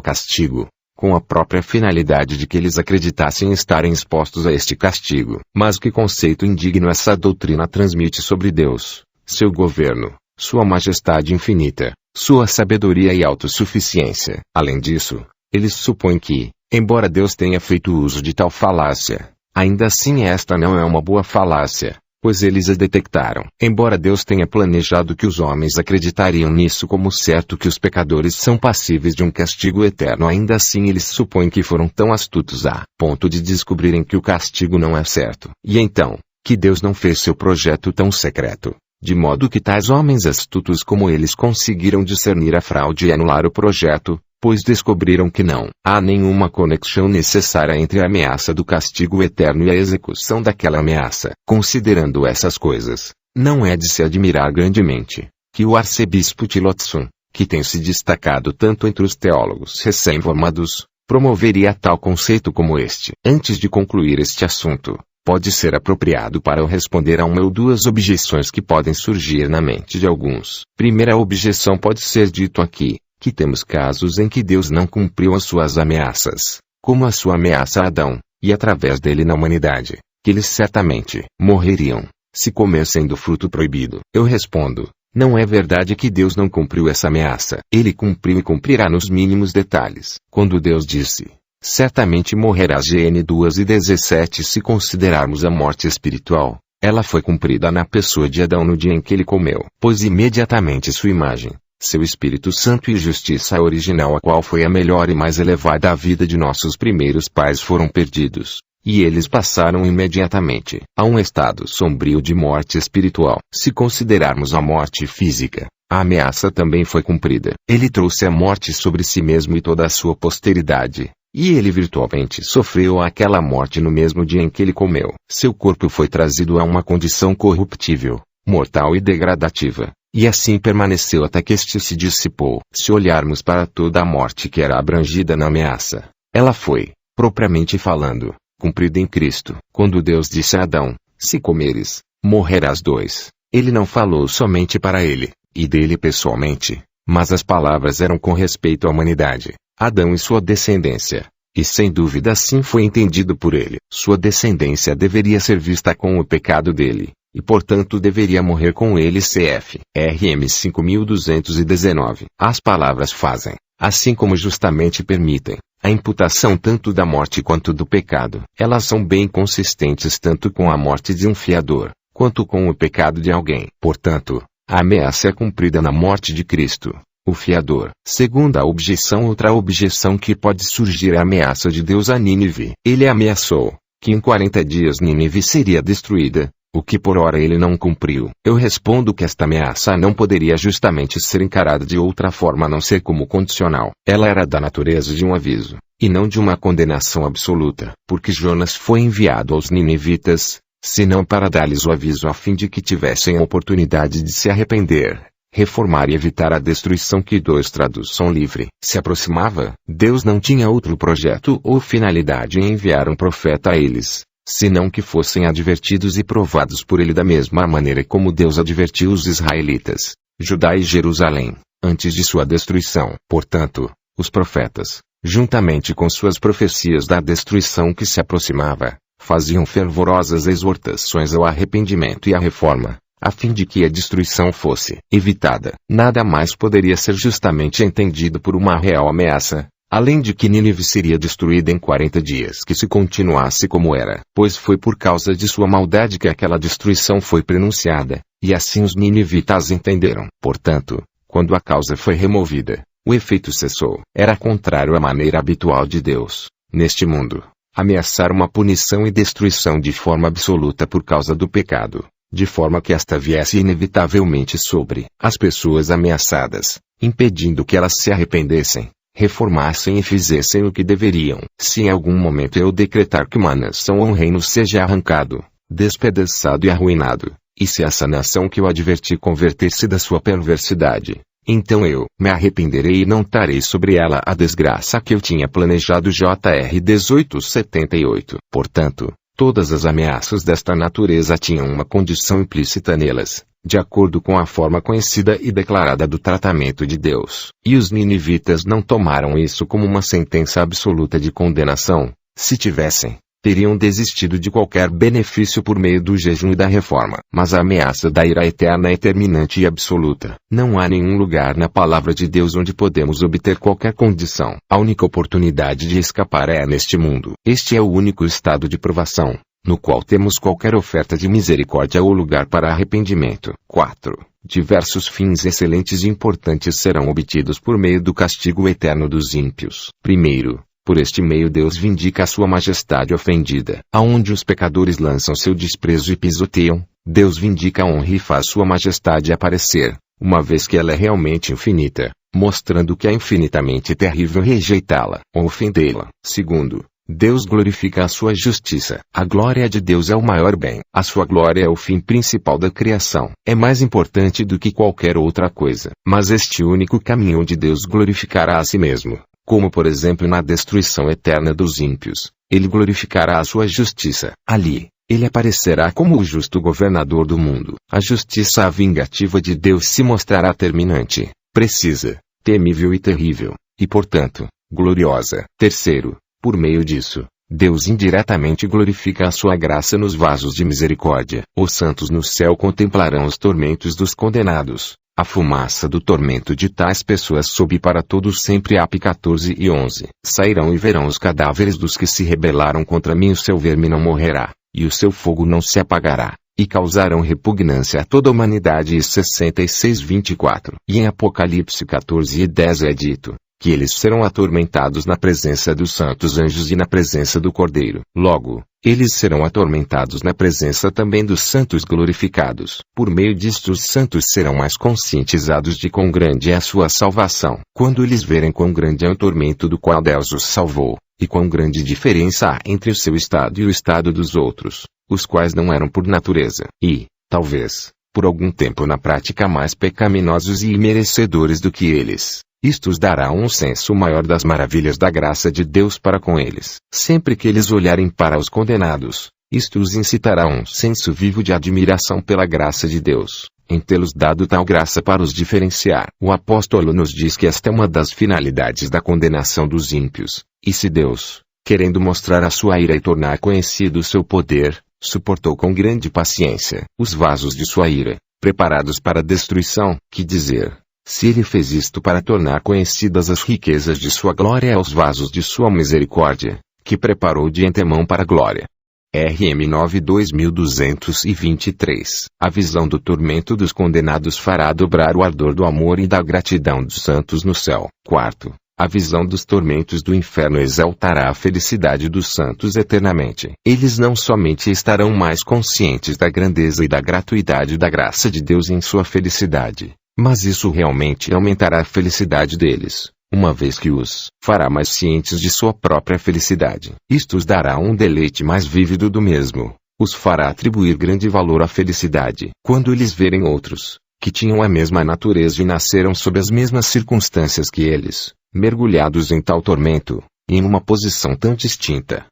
castigo, com a própria finalidade de que eles acreditassem estarem expostos a este castigo. Mas que conceito indigno essa doutrina transmite sobre Deus, seu governo, sua majestade infinita, sua sabedoria e autossuficiência. Além disso, eles supõem que, embora Deus tenha feito uso de tal falácia, ainda assim esta não é uma boa falácia, pois eles a detectaram. Embora Deus tenha planejado que os homens acreditariam nisso como certo que os pecadores são passíveis de um castigo eterno, ainda assim eles supõem que foram tão astutos a ponto de descobrirem que o castigo não é certo. E então, que Deus não fez seu projeto tão secreto, de modo que tais homens astutos como eles conseguiram discernir a fraude e anular o projeto, pois descobriram que não há nenhuma conexão necessária entre a ameaça do castigo eterno e a execução daquela ameaça. Considerando essas coisas, não é de se admirar grandemente que o arcebispo Tillotson, que tem se destacado tanto entre os teólogos recém-formados, promoveria tal conceito como este. Antes de concluir este assunto, pode ser apropriado para eu responder a uma ou duas objeções que podem surgir na mente de alguns. Primeira objeção pode ser dito aqui, que temos casos em que Deus não cumpriu as suas ameaças, como a sua ameaça a Adão, e através dele na humanidade, que eles certamente morreriam, se comessem do fruto proibido. Eu respondo, não é verdade que Deus não cumpriu essa ameaça. Ele cumpriu e cumprirá nos mínimos detalhes. Quando Deus disse, certamente morrerás GN 2:17, se considerarmos a morte espiritual, ela foi cumprida na pessoa de Adão no dia em que ele comeu, pois imediatamente sua imagem, seu Espírito Santo e justiça original, a qual foi a melhor e mais elevada a vida de nossos primeiros pais, foram perdidos, e eles passaram imediatamente a um estado sombrio de morte espiritual. Se considerarmos a morte física, a ameaça também foi cumprida. Ele trouxe a morte sobre si mesmo e toda a sua posteridade, e ele virtualmente sofreu aquela morte no mesmo dia em que ele comeu. Seu corpo foi trazido a uma condição corruptível, mortal e degradativa, e assim permaneceu até que este se dissipou. Se olharmos para toda a morte que era abrangida na ameaça, ela foi, propriamente falando, cumprida em Cristo. Quando Deus disse a Adão, se comeres, morrerás 2, ele não falou somente para ele, e dele pessoalmente, mas as palavras eram com respeito à humanidade, Adão e sua descendência. E sem dúvida assim foi entendido por ele. Sua descendência deveria ser vista com o pecado dele, e portanto deveria morrer com ele. Cf. RM 5219. As palavras fazem, assim como justamente permitem, a imputação tanto da morte quanto do pecado. Elas são bem consistentes tanto com a morte de um fiador, quanto com o pecado de alguém. Portanto, a ameaça é cumprida na morte de Cristo, o fiador. Segunda objeção. Outra objeção que pode surgir é a ameaça de Deus a Nínive. Ele ameaçou que em 40 dias Nínive seria destruída, o que por ora ele não cumpriu. Eu respondo que esta ameaça não poderia justamente ser encarada de outra forma a não ser como condicional. Ela era da natureza de um aviso, e não de uma condenação absoluta. Porque Jonas foi enviado aos ninivitas, senão para dar-lhes o aviso a fim de que tivessem a oportunidade de se arrepender, reformar e evitar a destruição que tradução livre se aproximava. Deus não tinha outro projeto ou finalidade em enviar um profeta a eles, senão que fossem advertidos e provados por ele da mesma maneira como Deus advertiu os israelitas, Judá e Jerusalém, antes de sua destruição. Portanto, os profetas, juntamente com suas profecias da destruição que se aproximava, faziam fervorosas exortações ao arrependimento e à reforma, a fim de que a destruição fosse evitada. Nada mais poderia ser justamente entendido por uma real ameaça, além de que Nínive seria destruída em 40 dias que se continuasse como era, pois foi por causa de sua maldade que aquela destruição foi pronunciada, e assim os ninivitas entenderam. Portanto, quando a causa foi removida, o efeito cessou. Era contrário à maneira habitual de Deus, neste mundo, ameaçar uma punição e destruição de forma absoluta por causa do pecado, de forma que esta viesse inevitavelmente sobre as pessoas ameaçadas, impedindo que elas se arrependessem, reformassem e fizessem o que deveriam. Se em algum momento eu decretar que uma nação ou um reino seja arrancado, despedaçado e arruinado, e se essa nação que eu adverti converter-se da sua perversidade, então eu me arrependerei e não trarei sobre ela a desgraça que eu tinha planejado. JR 1878. Portanto, todas as ameaças desta natureza tinham uma condição implícita nelas, de acordo com a forma conhecida e declarada do tratamento de Deus. E os ninivitas não tomaram isso como uma sentença absoluta de condenação. Se tivessem, teriam desistido de qualquer benefício por meio do jejum e da reforma. Mas a ameaça da ira eterna é terminante e absoluta. Não há nenhum lugar na palavra de Deus onde podemos obter qualquer condição. A única oportunidade de escapar é neste mundo. Este é o único estado de provação, no qual temos qualquer oferta de misericórdia ou lugar para arrependimento. 4. Diversos fins excelentes e importantes serão obtidos por meio do castigo eterno dos ímpios. Primeiro, por este meio Deus vindica a sua majestade ofendida. Aonde os pecadores lançam seu desprezo e pisoteiam, Deus vindica a honra e faz sua majestade aparecer, uma vez que ela é realmente infinita, mostrando que é infinitamente terrível rejeitá-la ou ofendê-la. Segundo, Deus glorifica a sua justiça. A glória de Deus é o maior bem. A sua glória é o fim principal da criação. É mais importante do que qualquer outra coisa. Mas este único caminho onde Deus glorificará a si mesmo, como por exemplo na destruição eterna dos ímpios, ele glorificará a sua justiça. Ali, ele aparecerá como o justo governador do mundo. A justiça vingativa de Deus se mostrará terminante, precisa, temível e terrível, e portanto, gloriosa. Terceiro, por meio disso, Deus indiretamente glorifica a sua graça nos vasos de misericórdia. Os santos no céu contemplarão os tormentos dos condenados. A fumaça do tormento de tais pessoas sobe para todos sempre. Ap 14 e 11. Sairão e verão os cadáveres dos que se rebelaram contra mim. O seu verme não morrerá, e o seu fogo não se apagará, e causarão repugnância a toda a humanidade. E 66:24. E em Apocalipse 14 e 10 é dito que eles serão atormentados na presença dos santos anjos e na presença do Cordeiro. Logo, eles serão atormentados na presença também dos santos glorificados. Por meio disto os santos serão mais conscientizados de quão grande é a sua salvação. Quando eles verem quão grande é o tormento do qual Deus os salvou, e quão grande diferença há entre o seu estado e o estado dos outros, os quais não eram por natureza, e, talvez, por algum tempo na prática mais pecaminosos e imerecedores do que eles, isto os dará um senso maior das maravilhas da graça de Deus para com eles. Sempre que eles olharem para os condenados, isto os incitará a um senso vivo de admiração pela graça de Deus, em tê-los dado tal graça para os diferenciar. O apóstolo nos diz que esta é uma das finalidades da condenação dos ímpios, e se Deus, querendo mostrar a sua ira e tornar conhecido o seu poder, suportou com grande paciência os vasos de sua ira, preparados para a destruição, que dizer, se ele fez isto para tornar conhecidas as riquezas de sua glória aos vasos de sua misericórdia, que preparou de antemão para a glória. RM 92223. A visão do tormento dos condenados fará dobrar o ardor do amor e da gratidão dos santos no céu. Quarto, a visão dos tormentos do inferno exaltará a felicidade dos santos eternamente. Eles não somente estarão mais conscientes da grandeza e da gratuidade da graça de Deus em sua felicidade, mas isso realmente aumentará a felicidade deles, uma vez que os fará mais cientes de sua própria felicidade. Isto os dará um deleite mais vívido do mesmo, os fará atribuir grande valor à felicidade. Quando eles verem outros, que tinham a mesma natureza e nasceram sob as mesmas circunstâncias que eles, mergulhados em tal tormento, e em uma posição tão distinta,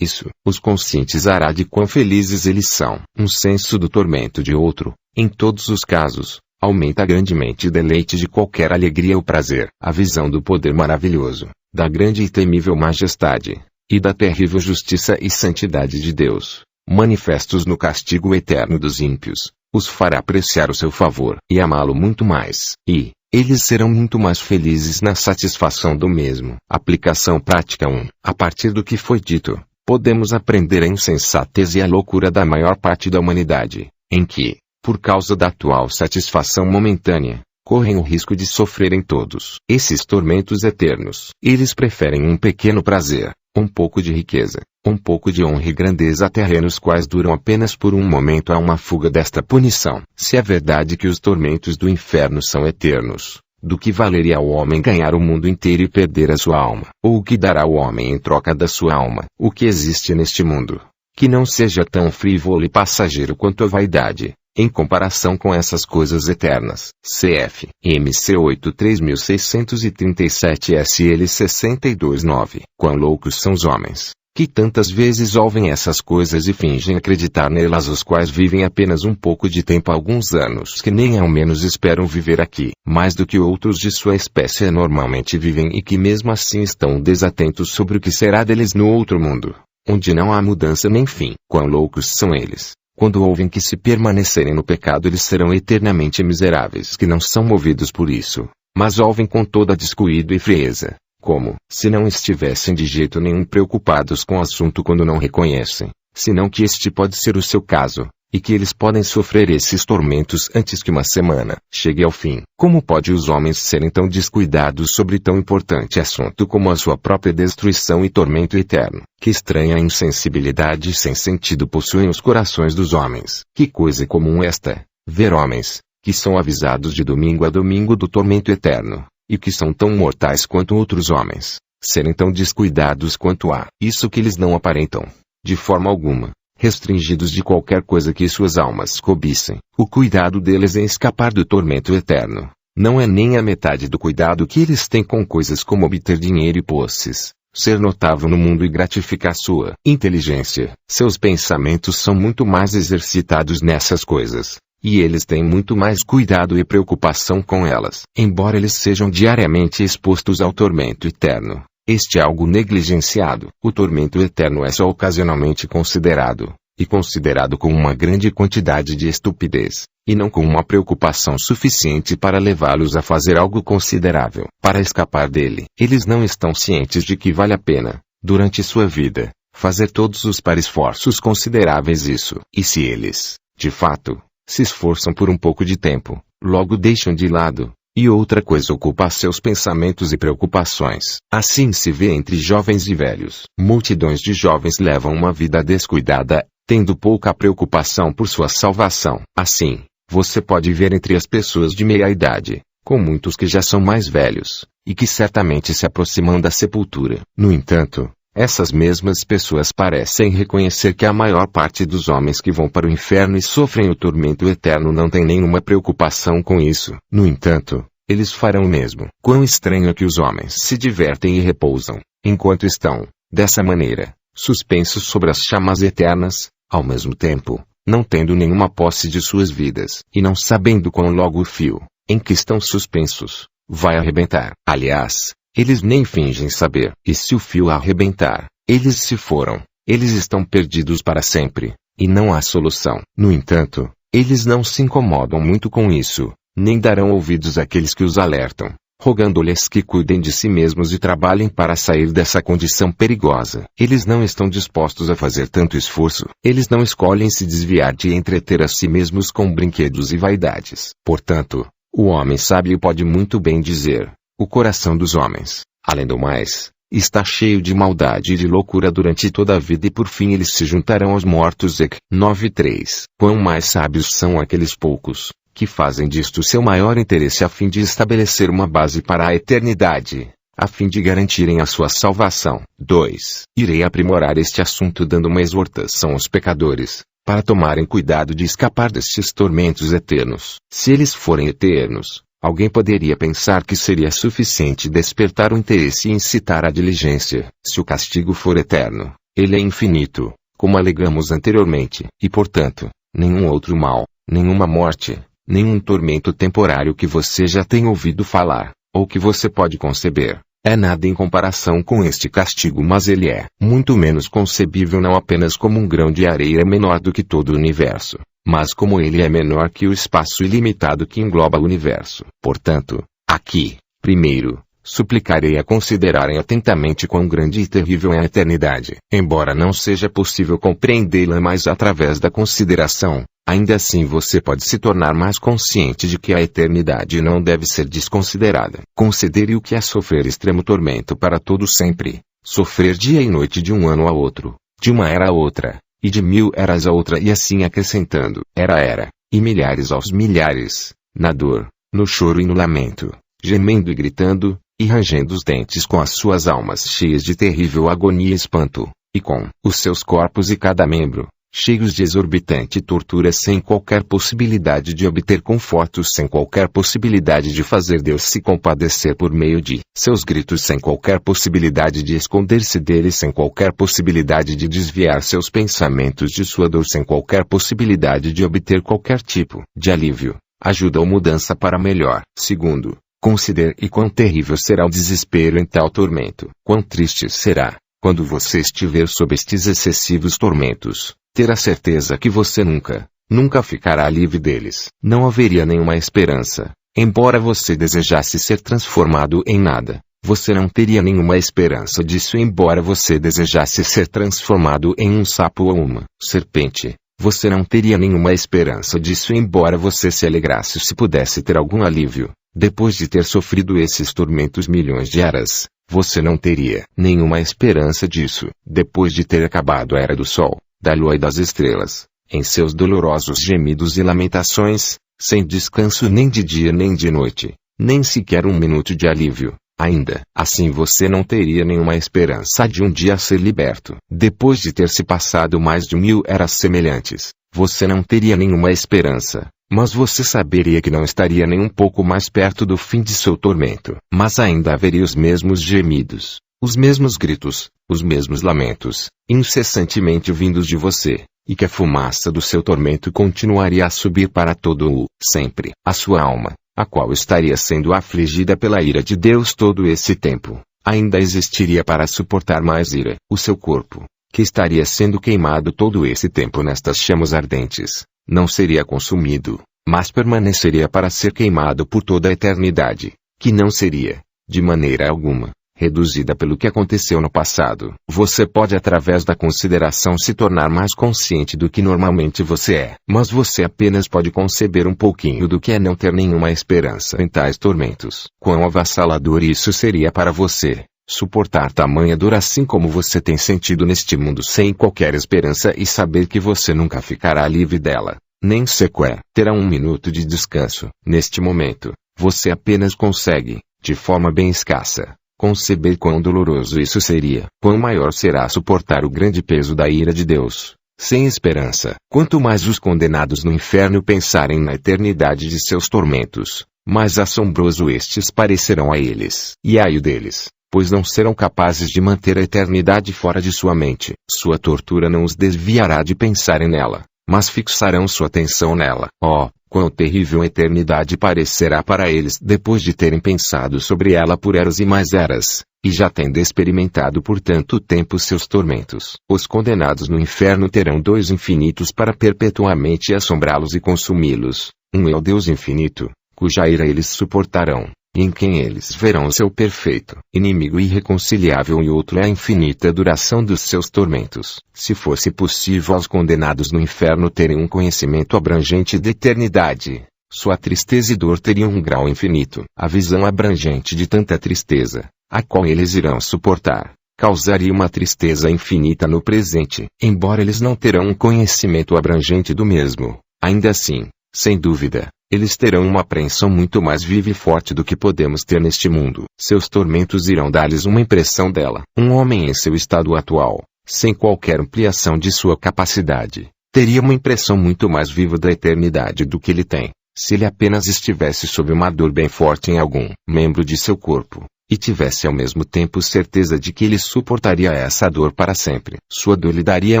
isso os conscientizará de quão felizes eles são. Um senso do tormento de outro, em todos os casos, aumenta grandemente o deleite de qualquer alegria ou prazer. A visão do poder maravilhoso, da grande e temível majestade, e da terrível justiça e santidade de Deus, manifestos no castigo eterno dos ímpios, os fará apreciar o seu favor e amá-lo muito mais, e eles serão muito mais felizes na satisfação do mesmo. Aplicação prática 1. A partir do que foi dito, podemos aprender a insensatez e a loucura da maior parte da humanidade, em que, por causa da atual satisfação momentânea, correm o risco de sofrerem todos esses tormentos eternos. Eles preferem um pequeno prazer, um pouco de riqueza, um pouco de honra e grandeza terrenos quais duram apenas por um momento a uma fuga desta punição. Se é verdade que os tormentos do inferno são eternos, do que valeria ao homem ganhar o mundo inteiro e perder a sua alma? Ou o que dará o homem em troca da sua alma? O que existe neste mundo, que não seja tão frívolo e passageiro quanto a vaidade, em comparação com essas coisas eternas? Cf. MC 83637 SL 629. Quão loucos são os homens, que tantas vezes ouvem essas coisas e fingem acreditar nelas, os quais vivem apenas um pouco de tempo, alguns anos, que nem ao menos esperam viver aqui, mais do que outros de sua espécie normalmente vivem, e que mesmo assim estão desatentos sobre o que será deles no outro mundo, onde não há mudança nem fim. Quão loucos são eles, quando ouvem que se permanecerem no pecado eles serão eternamente miseráveis, que não são movidos por isso, mas ouvem com toda descuido e frieza, como se não estivessem de jeito nenhum preocupados com o assunto quando não reconhecem, senão que este pode ser o seu caso, e que eles podem sofrer esses tormentos antes que uma semana chegue ao fim. Como pode os homens serem tão descuidados sobre tão importante assunto como a sua própria destruição e tormento eterno? Que estranha insensibilidade sem sentido possuem os corações dos homens. Que coisa comum esta, ver homens, que são avisados de domingo a domingo do tormento eterno, e que são tão mortais quanto outros homens, serem tão descuidados quanto há. Isso que eles não aparentam, de forma alguma, restringidos de qualquer coisa que suas almas cobissem. O cuidado deles em escapar do tormento eterno, não é nem a metade do cuidado que eles têm com coisas como obter dinheiro e posses, ser notável no mundo e gratificar sua inteligência. Seus pensamentos são muito mais exercitados nessas coisas, e eles têm muito mais cuidado e preocupação com elas. Embora eles sejam diariamente expostos ao tormento eterno, este é algo negligenciado. O tormento eterno é só ocasionalmente considerado, e considerado com uma grande quantidade de estupidez, e não com uma preocupação suficiente para levá-los a fazer algo considerável. Para escapar dele, eles não estão cientes de que vale a pena, durante sua vida, fazer todos os esforços consideráveis isso. E se eles, de fato, se esforçam por um pouco de tempo, logo deixam de lado, e outra coisa ocupa seus pensamentos e preocupações. Assim se vê entre jovens e velhos. Multidões de jovens levam uma vida descuidada, tendo pouca preocupação por sua salvação. Assim, você pode ver entre as pessoas de meia idade, com muitos que já são mais velhos, e que certamente se aproximam da sepultura. No entanto, essas mesmas pessoas parecem reconhecer que a maior parte dos homens que vão para o inferno e sofrem o tormento eterno não tem nenhuma preocupação com isso. No entanto, eles farão o mesmo. Quão estranho é que os homens se divertem e repousam, enquanto estão, dessa maneira, suspensos sobre as chamas eternas, ao mesmo tempo, não tendo nenhuma posse de suas vidas, e não sabendo quão logo o fio, em que estão suspensos, vai arrebentar. Aliás, eles nem fingem saber. E se o fio arrebentar, eles se foram. Eles estão perdidos para sempre, e não há solução. No entanto, eles não se incomodam muito com isso, nem darão ouvidos àqueles que os alertam, rogando-lhes que cuidem de si mesmos e trabalhem para sair dessa condição perigosa. Eles não estão dispostos a fazer tanto esforço. Eles não escolhem se desviar de entreter a si mesmos com brinquedos e vaidades. Portanto, o homem sábio pode muito bem dizer: o coração dos homens, além do mais, está cheio de maldade e de loucura durante toda a vida, e por fim eles se juntarão aos mortos. 9:3. Quão mais sábios são aqueles poucos, que fazem disto seu maior interesse a fim de estabelecer uma base para a eternidade, a fim de garantirem a sua salvação. 2. Irei aprimorar este assunto dando uma exortação aos pecadores, para tomarem cuidado de escapar destes tormentos eternos. Se eles forem eternos, alguém poderia pensar que seria suficiente despertar o interesse e incitar a diligência. Se o castigo for eterno, ele é infinito, como alegamos anteriormente, e portanto, nenhum outro mal, nenhuma morte, nenhum tormento temporário que você já tenha ouvido falar, ou que você pode conceber, é nada em comparação com este castigo, mas ele é muito menos concebível não apenas como um grão de areia menor do que todo o universo, mas como ele é menor que o espaço ilimitado que engloba o universo. Portanto, aqui, primeiro, suplicarei a considerarem atentamente quão grande e terrível é a eternidade. Embora não seja possível compreendê-la mais através da consideração, ainda assim você pode se tornar mais consciente de que a eternidade não deve ser desconsiderada. Considere o que é sofrer extremo tormento para todo sempre, sofrer dia e noite de um ano a outro, de uma era a outra, e de 1000 eras a outra, e assim acrescentando era, e milhares aos milhares, na dor, no choro e no lamento, gemendo e gritando, e rangendo os dentes com as suas almas cheias de terrível agonia e espanto, e com os seus corpos e cada membro, cheios de exorbitante tortura sem qualquer possibilidade de obter confortos, sem qualquer possibilidade de fazer Deus se compadecer por meio de seus gritos, sem qualquer possibilidade de esconder-se dele, sem qualquer possibilidade de desviar seus pensamentos de sua dor, sem qualquer possibilidade de obter qualquer tipo de alívio, ajuda ou mudança para melhor. Segundo, considere quão terrível será o desespero em tal tormento. Quão triste será, quando você estiver sob estes excessivos tormentos, ter a certeza que você nunca ficará livre deles. Não haveria nenhuma esperança. Embora você desejasse ser transformado em nada, você não teria nenhuma esperança disso. Embora você desejasse ser transformado em um sapo ou uma serpente, você não teria nenhuma esperança disso. Embora você se alegrasse se pudesse ter algum alívio, depois de ter sofrido esses tormentos milhões de eras, você não teria nenhuma esperança disso. Depois de ter acabado a era do sol, da lua e das estrelas, em seus dolorosos gemidos e lamentações, sem descanso nem de dia nem de noite, nem sequer um minuto de alívio, ainda assim você não teria nenhuma esperança de um dia ser liberto. Depois de ter se passado mais de 1000 eras semelhantes, você não teria nenhuma esperança, mas você saberia que não estaria nem um pouco mais perto do fim de seu tormento. Mas ainda haveria os mesmos gemidos, os mesmos gritos, os mesmos lamentos, incessantemente vindos de você, e que a fumaça do seu tormento continuaria a subir para todo o sempre. A sua alma, a qual estaria sendo afligida pela ira de Deus todo esse tempo, ainda existiria para suportar mais ira. O seu corpo, que estaria sendo queimado todo esse tempo nestas chamas ardentes, não seria consumido, mas permaneceria para ser queimado por toda a eternidade, que não seria, de maneira alguma, reduzida pelo que aconteceu no passado. Você pode, através da consideração, se tornar mais consciente do que normalmente você é. Mas você apenas pode conceber um pouquinho do que é não ter nenhuma esperança em tais tormentos. Quão avassalador isso seria para você, suportar tamanha dor assim como você tem sentido neste mundo, sem qualquer esperança, e saber que você nunca ficará livre dela, nem sequer terá um minuto de descanso. Neste momento, você apenas consegue, de forma bem escassa, conceber quão doloroso isso seria. Quão maior será suportar o grande peso da ira de Deus, sem esperança. Quanto mais os condenados no inferno pensarem na eternidade de seus tormentos, mais assombroso estes parecerão a eles. E ai deles, pois não serão capazes de manter a eternidade fora de sua mente. Sua tortura não os desviará de pensarem nela, mas fixarão sua atenção nela. Oh, quão terrível a eternidade parecerá para eles depois de terem pensado sobre ela por eras e mais eras, e já tendo experimentado por tanto tempo seus tormentos. Os condenados no inferno terão dois infinitos para perpetuamente assombrá-los e consumi-los. Um é o Deus infinito, cuja ira eles suportarão, e em quem eles verão o seu perfeito inimigo irreconciliável, e outro é a infinita duração dos seus tormentos. Se fosse possível aos condenados no inferno terem um conhecimento abrangente da eternidade, sua tristeza e dor teriam um grau infinito. A visão abrangente de tanta tristeza, a qual eles irão suportar, causaria uma tristeza infinita no presente. Embora eles não terão um conhecimento abrangente do mesmo, ainda assim, sem dúvida, eles terão uma apreensão muito mais viva e forte do que podemos ter neste mundo. Seus tormentos irão dar-lhes uma impressão dela. Um homem em seu estado atual, sem qualquer ampliação de sua capacidade, teria uma impressão muito mais viva da eternidade do que ele tem, se ele apenas estivesse sob uma dor bem forte em algum membro de seu corpo, e tivesse ao mesmo tempo certeza de que ele suportaria essa dor para sempre. Sua dor lhe daria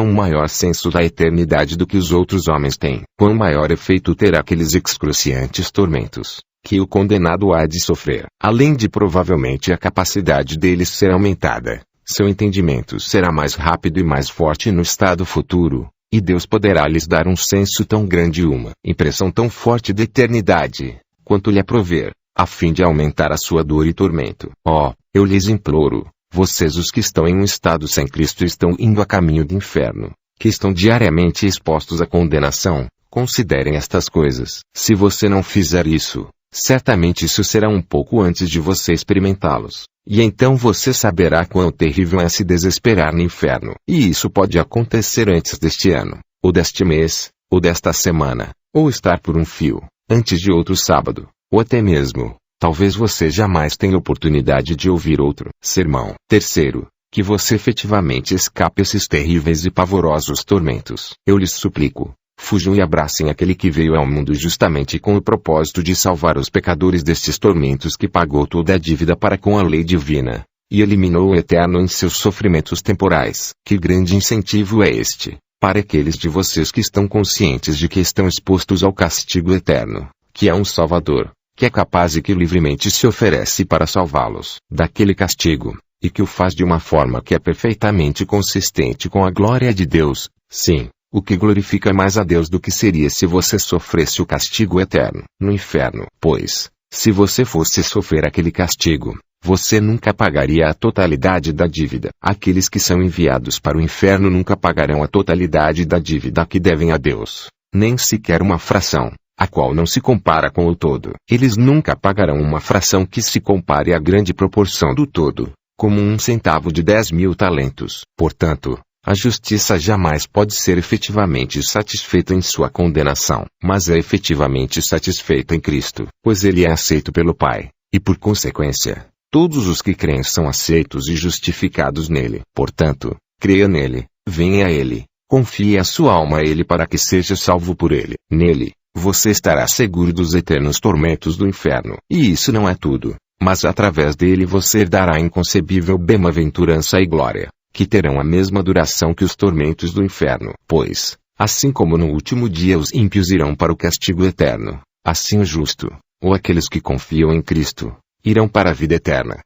um maior senso da eternidade do que os outros homens têm. Quão maior efeito terá aqueles excruciantes tormentos que o condenado há de sofrer. Além de provavelmente a capacidade deles ser aumentada, seu entendimento será mais rápido e mais forte no estado futuro, e Deus poderá lhes dar um senso tão grande e uma impressão tão forte da eternidade, quanto lhe aprover, a fim de aumentar a sua dor e tormento. Oh, eu lhes imploro, vocês os que estão em um estado sem Cristo e estão indo a caminho do inferno, que estão diariamente expostos à condenação, considerem estas coisas. Se você não fizer isso, certamente isso será um pouco antes de você experimentá-los, e então você saberá quão terrível é se desesperar no inferno. E isso pode acontecer antes deste ano, ou deste mês, ou desta semana, ou estar por um fio, antes de outro sábado, ou até mesmo, talvez você jamais tenha oportunidade de ouvir outro sermão. Terceiro, que você efetivamente escape esses terríveis e pavorosos tormentos. Eu lhes suplico, fujam e abracem aquele que veio ao mundo justamente com o propósito de salvar os pecadores destes tormentos, que pagou toda a dívida para com a lei divina, e eliminou o eterno em seus sofrimentos temporais. Que grande incentivo é este, para aqueles de vocês que estão conscientes de que estão expostos ao castigo eterno, que é um Salvador, que é capaz e que livremente se oferece para salvá-los daquele castigo, e que o faz de uma forma que é perfeitamente consistente com a glória de Deus. Sim, o que glorifica mais a Deus do que seria se você sofresse o castigo eterno no inferno. Pois, se você fosse sofrer aquele castigo, você nunca pagaria a totalidade da dívida. Aqueles que são enviados para o inferno nunca pagarão a totalidade da dívida que devem a Deus, nem sequer uma fração, a qual não se compara com o todo. Eles nunca pagarão uma fração que se compare à grande proporção do todo, como 1 centavo de 10.000 talentos. Portanto, a justiça jamais pode ser efetivamente satisfeita em sua condenação, mas é efetivamente satisfeita em Cristo, pois ele é aceito pelo Pai, e por consequência, todos os que creem são aceitos e justificados nele. Portanto, creia nele, venha a ele, confie a sua alma a ele para que seja salvo por ele. Nele, você estará seguro dos eternos tormentos do inferno. E isso não é tudo, mas através dele você herdará inconcebível bem-aventurança e glória, que terão a mesma duração que os tormentos do inferno. Pois, assim como no último dia os ímpios irão para o castigo eterno, assim o justo, ou aqueles que confiam em Cristo, irão para a vida eterna.